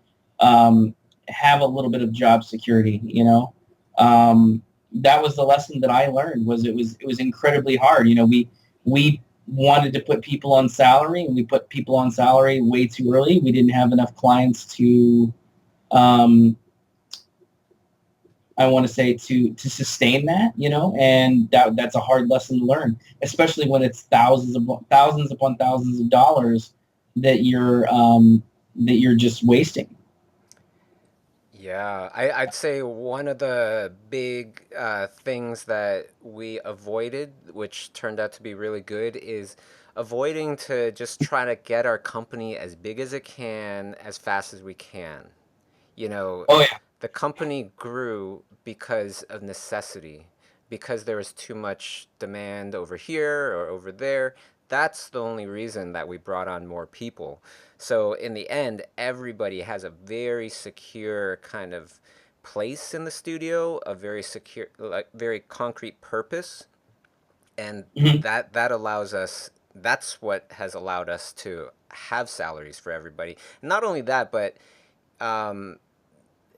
Speaker 2: have a little bit of job security. That was the lesson that I learned. It was incredibly hard. We wanted to put people on salary, and we put people on salary way too early. We didn't have enough clients to, I want to say, to sustain that, and that's a hard lesson to learn, especially when it's thousands upon thousands of dollars that you're just wasting.
Speaker 1: Yeah, I'd say one of the big things that we avoided, which turned out to be really good, is avoiding to just try to get our company as big as it can as fast as we can. You know,
Speaker 2: Oh yeah,
Speaker 1: the company grew because of necessity, because there was too much demand over here or over there. That's the only reason that we brought on more people. So in the end, everybody has a very secure kind of place in the studio, a very secure, like very concrete purpose, and
Speaker 2: hmm
Speaker 1: that allows us. That's what has allowed us to have salaries for everybody. Not only that, but um,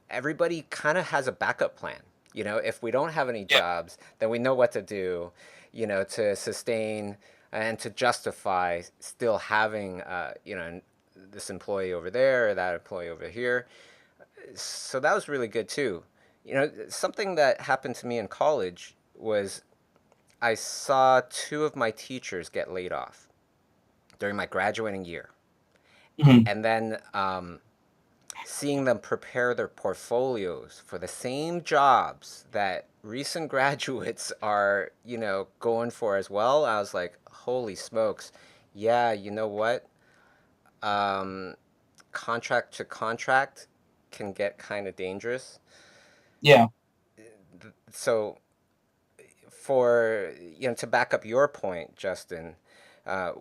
Speaker 1: everybody kind of has a backup plan. If we don't have any
Speaker 2: yeah,
Speaker 1: jobs, then we know what to do, to sustain and to justify still having, this employee over there or that employee over here. So that was really good too. Something that happened to me in college was I saw two of my teachers get laid off during my graduating year.
Speaker 2: hmm
Speaker 1: And then seeing them prepare their portfolios for the same jobs that recent graduates are, going for as well, I was like, holy smokes. Yeah, you know what? Um, Contract to contract can get kind of dangerous.
Speaker 2: yeah,
Speaker 1: So to back up your point, Justin,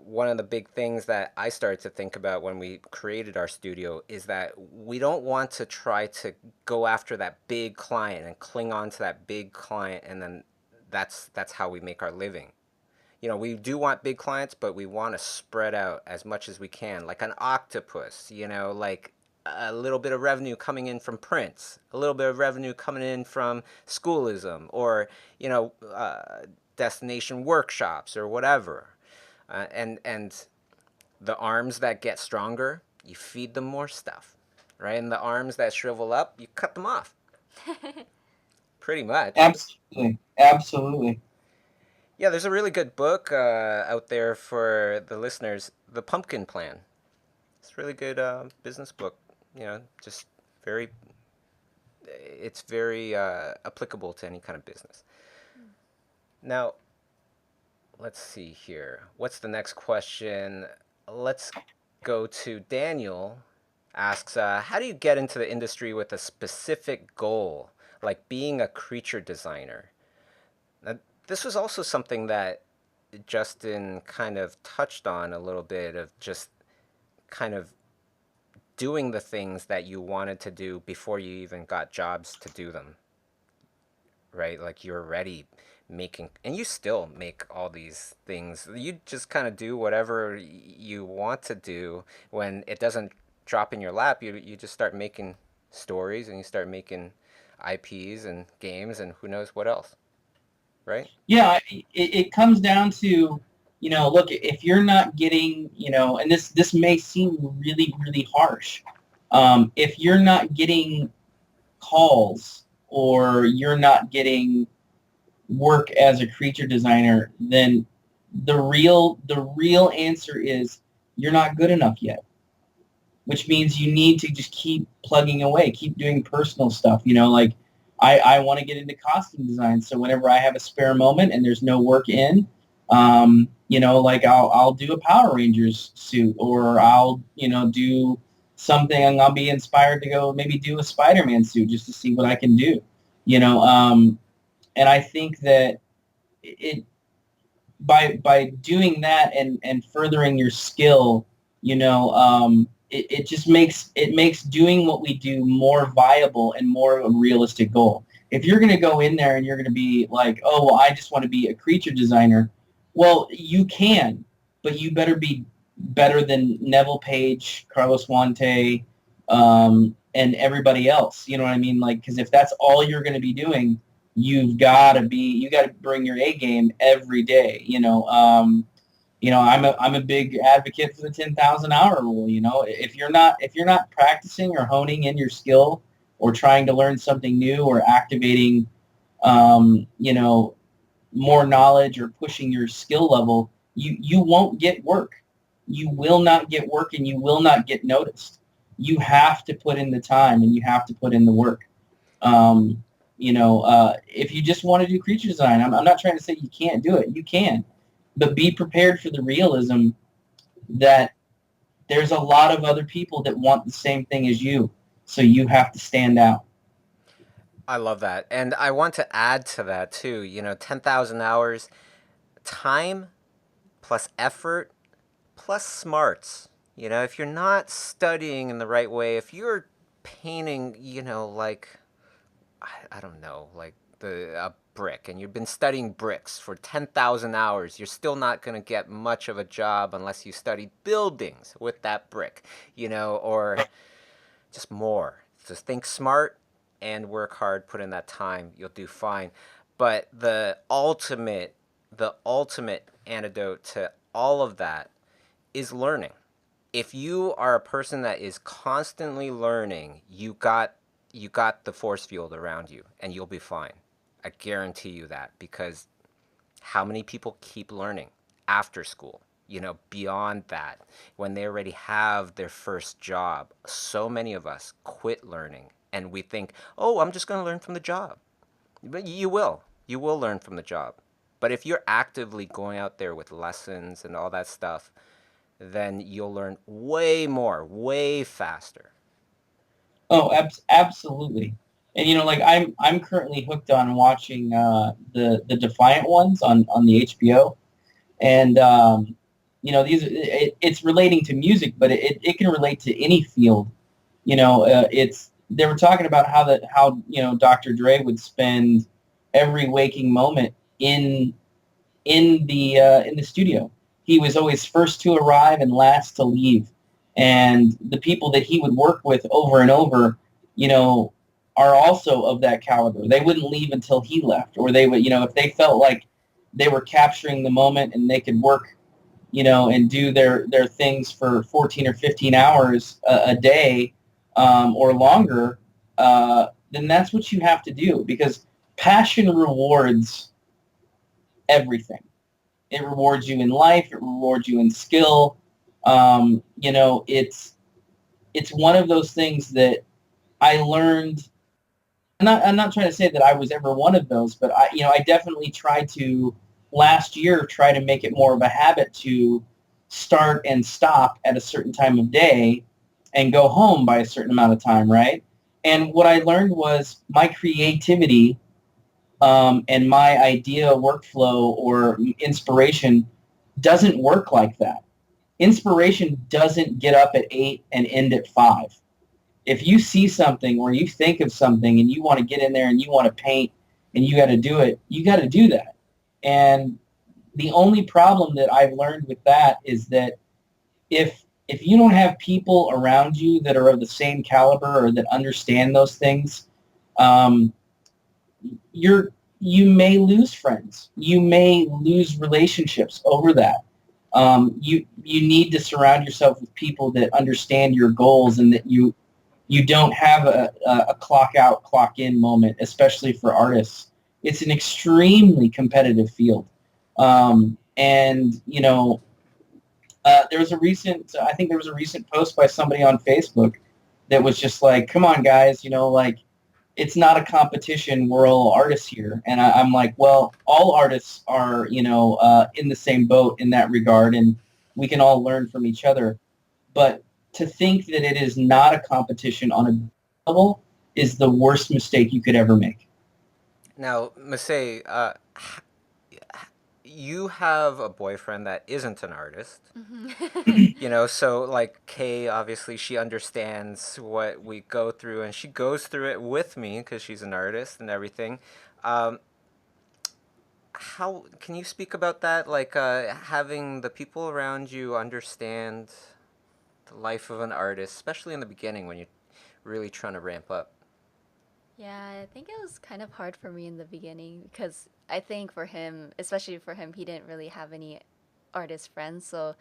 Speaker 1: one of the big things that I started to think about when we created our studio is that we don't want to try to go after that big client and cling on to that big client, and then that's how we make our living. We do want big clients, but we want to spread out as much as we can, like an octopus, like a little bit of revenue coming in from prints, a little bit of revenue coming in from schoolism, or, destination workshops or whatever. And the arms that get stronger, you feed them more stuff, right? And the arms that shrivel up, you cut them off, pretty much.
Speaker 2: absolutely, absolutely.
Speaker 1: Yeah, there's a really good book out there for the listeners, The Pumpkin Plan. It's a really good business book. Just very, it's very applicable to any kind of business. Now, let's see here. What's the next question? Let's go to Daniel. Asks, how do you get into the industry with a specific goal, like being a creature designer? Now, this was also something that Justin kind of touched on a little bit of just kind of doing the things that you wanted to do before you even got jobs to do them, right? Like you're already making, and you still make all these things. You just kind of do whatever you want to do when it doesn't drop in your lap. You just start making stories and you start making IPs and games and who knows what else, right?
Speaker 2: Yeah, it comes down to, look, if you're not getting, and this may seem really, really harsh, if you're not getting calls or you're not getting work as a creature designer, then the real answer is you're not good enough yet, which means you need to just keep plugging away, keep doing personal stuff. Like I want to get into costume design, so whenever I have a spare moment and there's no work in, Like I'll do a Power Rangers suit, or I'll, do something. I'll be inspired to go maybe do a Spider-Man suit just to see what I can do, and I think that it by doing that and furthering your skill, it just makes doing what we do more viable and more a realistic goal. If you're going to go in there and you're going to be like, oh, well, I just want to be a creature designer, well, you can, but you better be better than Neville Page, Carlos Huante, and everybody else. You know what I mean? Like, because if that's all you're going to be doing, you got to bring your A game every day. I'm a big advocate for the 10,000 hour rule. If you're not practicing or honing in your skill, or trying to learn something new, or activating, more knowledge, or pushing your skill level, you won't get work. You will not get work, and you will not get noticed. You have to put in the time, and you have to put in the work. If you just want to do creature design, I'm not trying to say you can't do it. You can, but be prepared for the realism that there's a lot of other people that want the same thing as you. So you have to stand out.
Speaker 1: I love that. And I want to add to that too, 10,000 hours, time plus effort plus smarts. If you're not studying in the right way, if you're painting, like, I don't know, like a brick, and you've been studying bricks for 10,000 hours, you're still not going to get much of a job unless you study buildings with that brick, or just more. Just think smart and work hard, put in that time, you'll do fine. But the ultimate antidote to all of that is learning. If you are a person that is constantly learning, you got the force field around you, and you'll be fine. I guarantee you that, because how many people keep learning after school? Beyond that, when they already have their first job, so many of us quit learning, and we think, oh, I'm just going to learn from the job. But you will. You will learn from the job. But if you're actively going out there with lessons and all that stuff, then you'll learn way more, way faster.
Speaker 2: Oh, absolutely. And like I'm currently hooked on watching the Defiant Ones on the HBO, and it's relating to music, but it can relate to any field. It's they were talking about how Dr. Dre would spend every waking moment in the studio. He was always first to arrive and last to leave. And the people that he would work with over and over, are also of that caliber. They wouldn't leave until he left, or they would, if they felt like they were capturing the moment and they could work, and do their things for 14 or 15 hours a day, or longer, then that's what you have to do, because passion rewards everything. It rewards you in life. It rewards you in skill. It's one of those things that I learned. I'm not trying to say that I was ever one of those, but I definitely tried to last year try to make it more of a habit to start and stop at a certain time of day and go home by a certain amount of time, right? And what I learned was my creativity, and my idea workflow or inspiration doesn't work like that. Inspiration doesn't get up at 8 and end at 5. If you see something or you think of something and you want to get in there and you want to paint and you got to do it, you got to do that. And the only problem that I've learned with that is that if you don't have people around you that are of the same caliber or that understand those things, um, you may lose friends. You may lose relationships over that. You need to surround yourself with people that understand your goals, and that you don't have a clock out, clock in moment, especially for artists. It's an extremely competitive field. And I think there was a recent post by somebody on Facebook that was just like, come on, guys, like, it's not a competition. We're all artists here. And I'm like, well, all artists are, in the same boat in that regard, and we can all learn from each other. But to think that it is not a competition on a level is the worst mistake you could ever make.
Speaker 1: Now, Masay, you have a boyfriend that isn't an artist. So like Kay, obviously she understands what we go through, and she goes through it with me because she's an artist and everything. Um, how can you speak about that? Like having the people around you understand the life of an artist, especially in the beginning when you're really trying to ramp up.
Speaker 3: Yeah, I think it was kind of hard for me in the beginning because I think for him, especially for him, he didn't really have any artist friends. So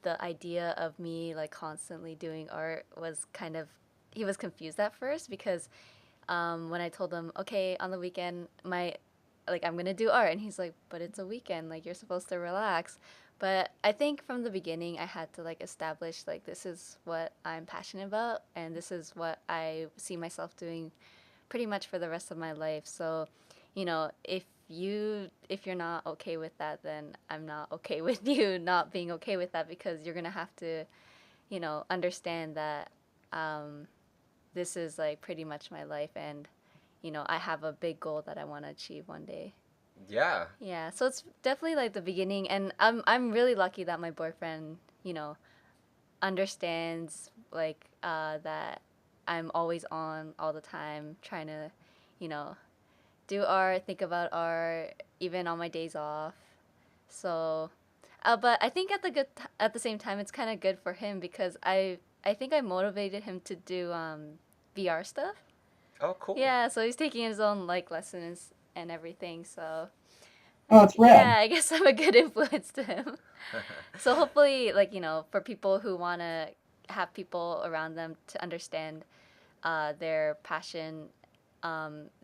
Speaker 3: the idea of me like constantly doing art was kind of, he was confused at first because when I told him, okay, on the weekend, I'm gonna do art, and he's like, but it's a weekend, like you're supposed to relax. But I think from the beginning, I had to like establish like this is what I'm passionate about, and this is what I see myself doing pretty much for the rest of my life. So, if you're not okay with that, then I'm not okay with you not being okay with that because you're gonna have to, understand that um, this is like pretty much my life, and I have a big goal that I want to achieve one day.
Speaker 1: Yeah.
Speaker 3: Yeah, so it's definitely like the beginning, and I'm really lucky that my boyfriend, understands like that I'm always on all the time trying to, you know, do art, think about art, even on my days off. So, but I think at the same time, it's kind of good for him because I think I motivated him to do VR stuff.
Speaker 1: Oh, cool.
Speaker 3: Yeah, so he's taking his own like lessons and everything. So
Speaker 2: Oh, it's rad.
Speaker 3: yeah, I guess I'm a good influence to him. So hopefully, like for people who wanna have people around them to understand their passion,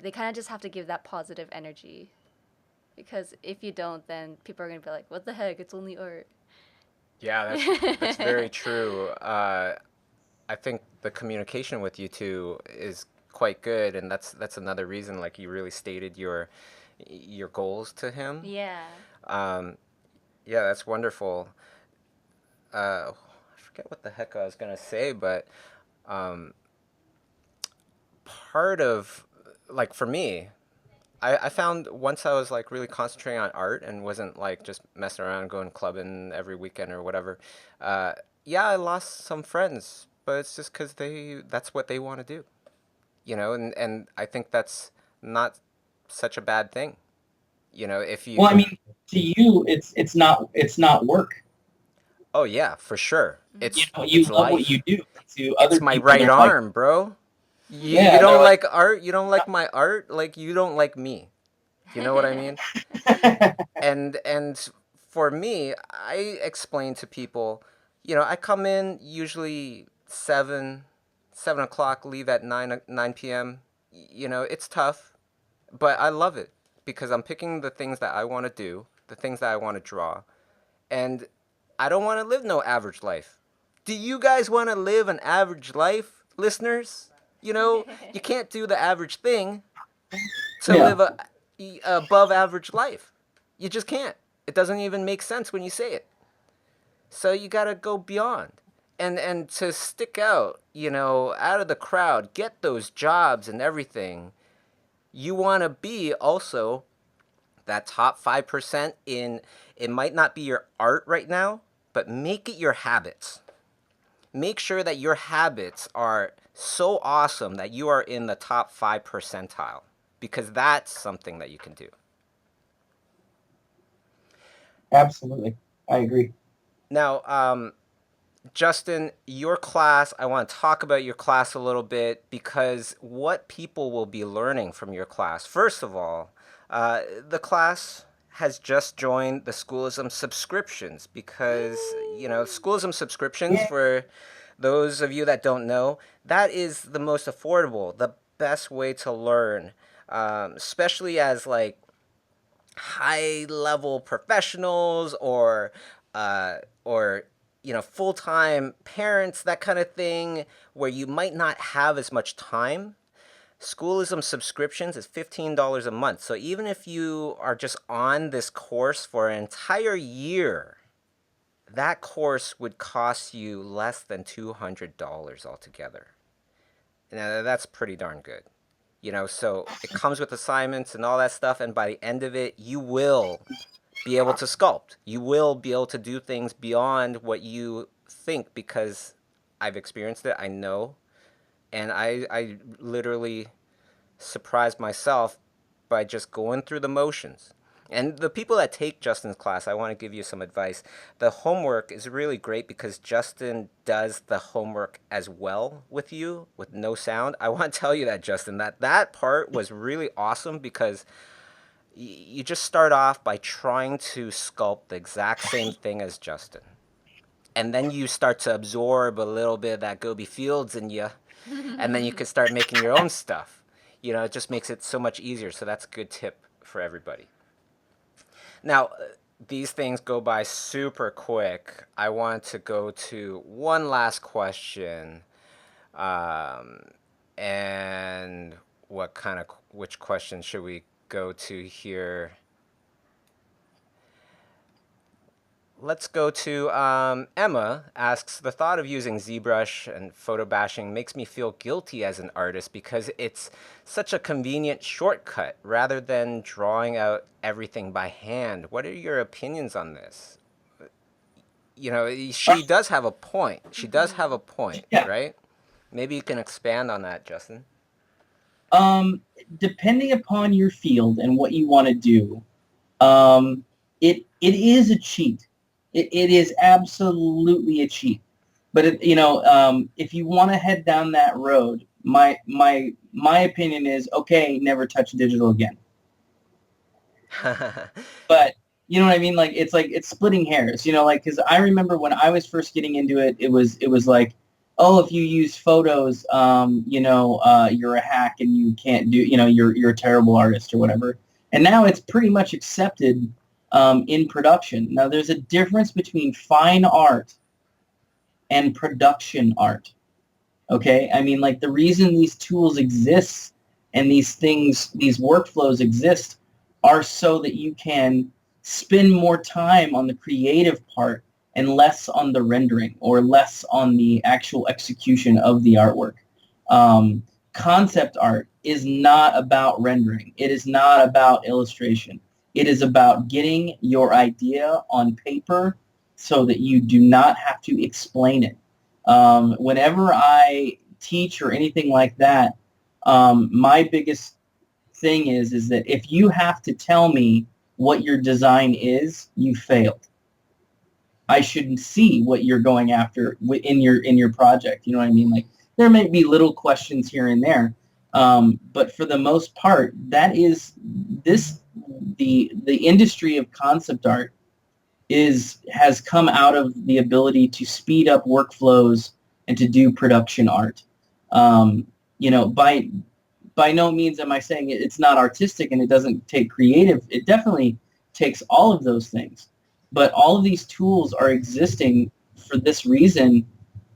Speaker 3: they kind of just have to give that positive energy. Because if you don't, then people are gonna be like, "What the heck? It's only art."
Speaker 1: Yeah, that's very true. I think the communication with you two is quite good, and that's another reason. Like you really stated your goals to him.
Speaker 3: Yeah.
Speaker 1: Um, yeah, that's wonderful. I forget what the heck I was gonna say, but um, part of like for me, I found once I was like really concentrating on art and wasn't like just messing around going clubbing every weekend or whatever. Uh, yeah, I lost some friends, but it's just because that's what they want to do, and I think that's not such a bad thing, if
Speaker 2: Well, I
Speaker 1: you.
Speaker 2: mean, to you, it's not work.
Speaker 1: Oh yeah, for sure.
Speaker 2: You
Speaker 1: It's
Speaker 2: know, you
Speaker 1: it's
Speaker 2: love what
Speaker 1: life.
Speaker 2: you do. To
Speaker 1: It's
Speaker 2: other
Speaker 1: my
Speaker 2: people,
Speaker 1: right
Speaker 2: they're like,
Speaker 1: arm, bro. You
Speaker 2: yeah, they're
Speaker 1: don't
Speaker 2: like,
Speaker 1: like art, you don't like my art, like you don't like me. You know what I mean? And for me, I explain to people, I come in usually 7 o'clock, leave at 9 p.m. It's tough, but I love it because I'm picking the things that I want to do, the things that I want to draw, and I don't want to live no average life. Do you guys want to live an average life, listeners? You can't do the average thing to
Speaker 2: yeah,
Speaker 1: live a above average life. You just can't. It doesn't even make sense when you say it. So you got to go beyond. And to stick out, out of the crowd, get those jobs and everything. You want to be also that top 5% in it might not be your art right now, but make it your habits. Make sure that your habits are so awesome that you are in the top 5 percentile because that's something that you can do.
Speaker 2: absolutely. I agree.
Speaker 1: Now, Justin, your class, I want to talk about your class a little bit because what people will be learning from your class. First of all, the class has just joined the Schoolism subscriptions because, Schoolism subscriptions,
Speaker 2: Yeah.
Speaker 1: for those of you that don't know, that is the most affordable, the best way to learn, especially as like high level professionals or full time parents, that kind of thing, where you might not have as much time. Schoolism subscriptions is $15 a month. So even if you are just on this course for an entire year, that course would cost you less than $200 altogether. Now that's pretty darn good. So it comes with assignments and all that stuff, and by the end of it, you will be able to sculpt. You will be able to do things beyond what you think, because I've experienced it, I know, and I literally surprised myself by just going through the motions. And the people that take Justin's class, I want to give you some advice. The homework is really great because Justin does the homework as well with you with no sound. I want to tell you that, Justin, that part was really awesome because you just start off by trying to sculpt the exact same thing as Justin. And then you start to absorb a little bit of that Goby Fields in you, and then you can start making your own stuff. It just makes it so much easier. So that's a good tip for everybody. Now, these things go by super quick. I want to go to one last question. Um, and which question should we go to here? Let's go to Emma asks, the thought of using ZBrush and photo bashing makes me feel guilty as an artist because it's such a convenient shortcut rather than drawing out everything by hand. What are your opinions on this? She does have a point. She does have a point,
Speaker 2: Yeah.
Speaker 1: right? Maybe you can expand on that, Justin.
Speaker 2: Depending upon your field and what you want to do, it is a cheat. It is absolutely a cheat. But if you want to head down that road, my opinion is, okay, never touch digital again. But you know what I mean? It's splitting hairs. Because I remember when I was first getting into it, it was like, oh, if you use photos, you're a hack and you can't do, you're a terrible artist or whatever. And now it's pretty much accepted in production. Now, there's a difference between fine art and production art. Okay? I mean, the reason these tools exist and these workflows exist are so that you can spend more time on the creative part and less on the rendering or less on the actual execution of the artwork. Concept art is not about rendering. It is not about illustration. It is about getting your idea on paper so that you do not have to explain it. Whenever I teach or anything like that, my biggest thing is that if you have to tell me what your design is, you failed. I should see what you're going after in your project. You know what I mean? There may be little questions here and there, but for the most part, that is the industry of concept art has come out of the ability to speed up workflows and to do production art. By no means am I saying it's not artistic and it doesn't take creative. It definitely takes all of those things. But all of these tools are existing for this reason,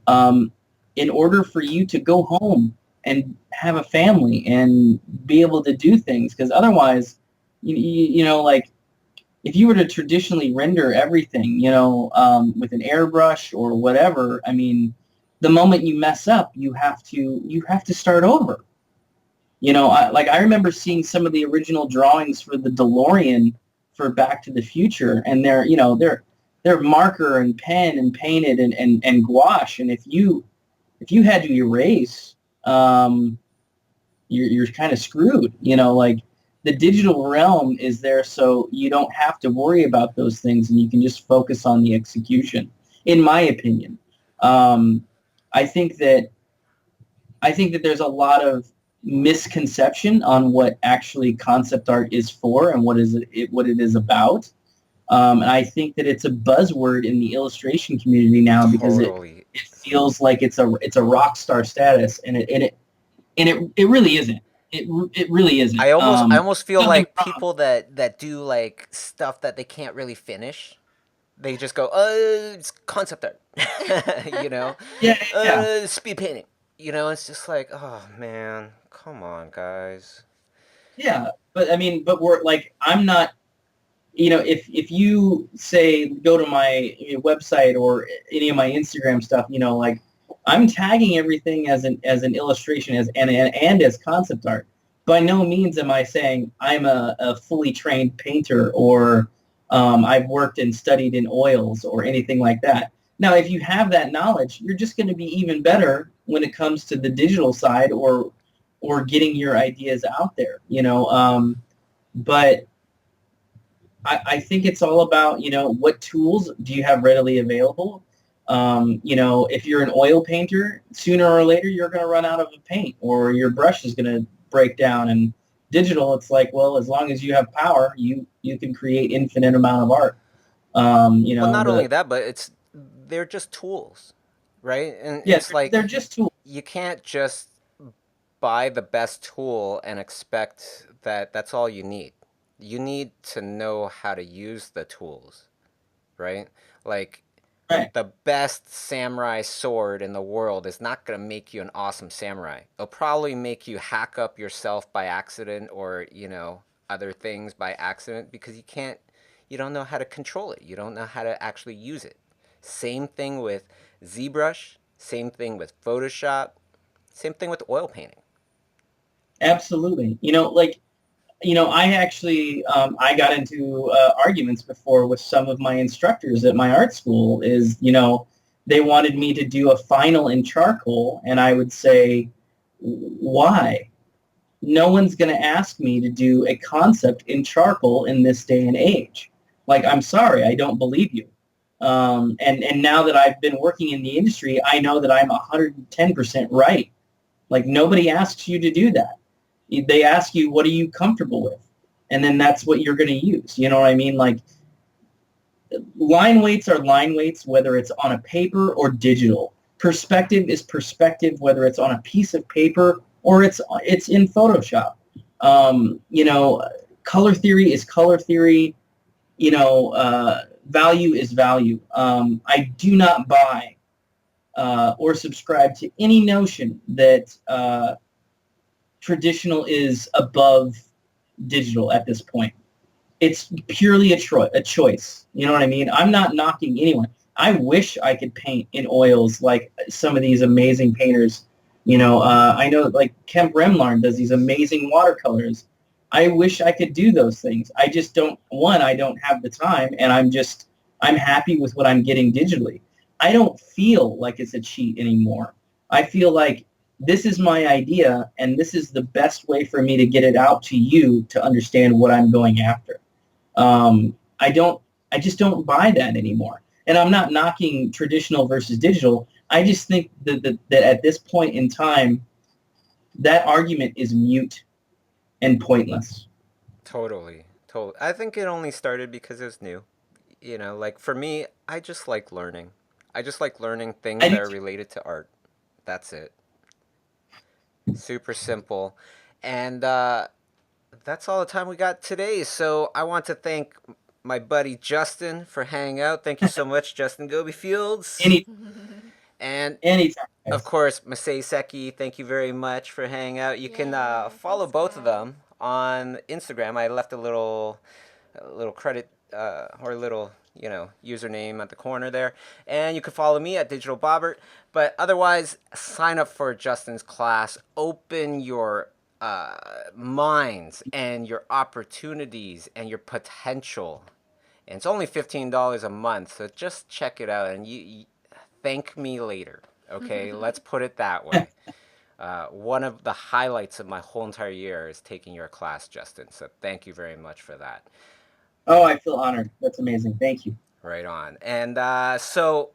Speaker 2: in order for you to go home and have a family and be able to do things. Because otherwise, if you were to traditionally render everything, with an airbrush or whatever, I mean, the moment you mess up, you have to start over. I remember seeing some of the original drawings for the DeLorean for Back to the Future, and they're marker and pen and painted and gouache, and if you had to erase, you're kind of screwed. The digital realm is there so you don't have to worry about those things and you can just focus on the execution, in my opinion. I think that there's a lot of misconception on what actually concept art is for and what it is about. And I think that it's a buzzword in the illustration community now because
Speaker 1: Totally.
Speaker 2: it feels like it's a rock star status, and it really isn't. It really isn't.
Speaker 1: I almost feel
Speaker 2: Don't get me
Speaker 1: like people that do like stuff that they can't really finish, they just go, it's concept art,
Speaker 2: Yeah, yeah.
Speaker 1: speed painting. it's just like, oh man, come on, guys.
Speaker 2: Yeah, but I mean, but we're like, I'm not. If you say go to my website or any of my Instagram stuff, like I'm tagging everything as an illustration and as concept art. By no means am I saying I'm a fully trained painter or I've worked and studied in oils or anything like that. Now, if you have that knowledge, you're just going to be even better when it comes to the digital side or getting your ideas out there. But I think it's all about, what tools do you have readily available? If you're an oil painter, sooner or later you're going to run out of paint or your brush is going to break down. And digital, it's like, well, as long as you have power, you can create infinite amount of art.
Speaker 1: Well, not only that, but they're just tools, right? And
Speaker 2: Yeah,
Speaker 1: it's
Speaker 2: they're
Speaker 1: like
Speaker 2: just tools.
Speaker 1: you can't just buy the best tool and expect that that's all you need. You need to know how to use the tools, right? Like
Speaker 2: Right.
Speaker 1: the best samurai sword in the world is not going to make you an awesome samurai. It'll probably make you hack up yourself by accident or, other things by accident because you don't know how to control it. You don't know how to actually use it. Same thing with ZBrush, same thing with Photoshop, same thing with oil painting.
Speaker 2: Absolutely. I actually I got into arguments before with some of my instructors at my art school. They wanted me to do a final in charcoal, and I would say, why? No one's going to ask me to do a concept in charcoal in this day and age. Like, I'm sorry, I don't believe you. And now that I've been working in the industry, I know that I'm 110% right. Like, nobody asks you to do that. They ask you, what are you comfortable with? And then that's what you're going to use. You know what I mean? Like, line weights are line weights, whether it's on a paper or digital. Perspective is perspective, whether it's on a piece of paper or it's in Photoshop. Um, you know, Color theory is color theory. Value is value. I do not buy or subscribe to any notion that traditional is above digital at this point. It's purely a choice. You know what I mean? I'm not knocking anyone. I wish I could paint in oils like some of these amazing painters. I know like Kemp Remlarn does these amazing watercolors. I wish I could do those things. I just don't. One, I don't have the time, and I'm happy with what I'm getting digitally. I don't feel like it's a cheat anymore. I feel like this is my idea, and this is the best way for me to get it out to you to understand what I'm going after. I don't. I just don't buy that anymore. And I'm not knocking traditional versus digital. I just think that at this point in time, that argument is mute and pointless.
Speaker 1: Totally, totally. I think it only started because it was new. Like for me, I just like learning. I just like learning things
Speaker 2: I
Speaker 1: that
Speaker 2: do
Speaker 1: are
Speaker 2: too.
Speaker 1: related to art. That's it. Super simple. And that's all the time we got today. So I want to thank my buddy Justin for hanging out. Thank you so much, Justin Goby Fields.
Speaker 2: Any
Speaker 1: And
Speaker 2: anytime,
Speaker 1: of
Speaker 2: guys.
Speaker 1: course, Masei Seki, thank you very much for hanging out. You can
Speaker 3: Yeah,
Speaker 1: follow
Speaker 3: thanks,
Speaker 1: both of
Speaker 3: guys.
Speaker 1: them on Instagram. I left a little credit or a little username at the corner there, and you can follow me at Digital Bobbert. But otherwise, sign up for Justin's class. Open your minds and your opportunities and your potential. And it's only $15 a month, so just check it out and you thank me later. Okay, let's put it that way. One of the highlights of my whole entire year is taking your class, Justin. So thank you very much for that.
Speaker 2: Oh, I feel honored. That's amazing. Thank you.
Speaker 1: Right on. And so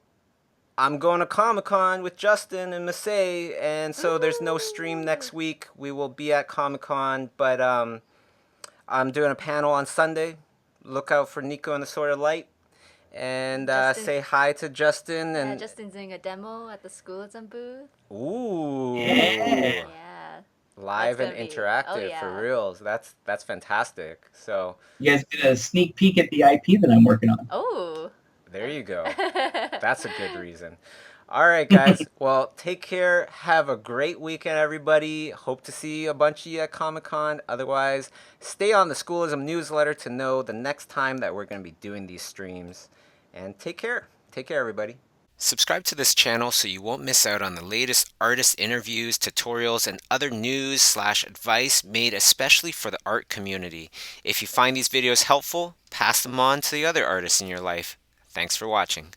Speaker 1: I'm going to Comic Con with Justin and Masei, and so there's no stream
Speaker 3: Ooh.
Speaker 1: next week. We will be at Comic Con, but I'm doing a panel on Sunday. Look out for Nico and the Sword of Light, and
Speaker 3: Justin,
Speaker 1: say hi to Justin.
Speaker 3: yeah,
Speaker 1: And
Speaker 3: Justin's doing a demo at the Schoolism booth.
Speaker 1: ooh,
Speaker 2: Yeah.
Speaker 3: Yeah, that's
Speaker 1: live and
Speaker 3: gonna be. Oh
Speaker 1: interactive for
Speaker 3: yeah.
Speaker 1: reals. That's fantastic. So
Speaker 2: You guys get a sneak peek at the IP that I'm working on.
Speaker 3: Oh,
Speaker 1: there
Speaker 3: that's
Speaker 1: you go.
Speaker 3: good.
Speaker 1: That's a good reason. All right, guys. Well, take care. Have a great weekend, everybody. Hope to see a bunch of you at Comic Con. Otherwise, stay on the Schoolism newsletter to know the next time that we're going to be doing these streams. And take care. Take care, everybody. Subscribe to this channel so you won't miss out on the latest artist interviews, tutorials, and other news/advice made especially for the art community. If you find these videos helpful, pass them on to the other artists in your life. Thanks for watching.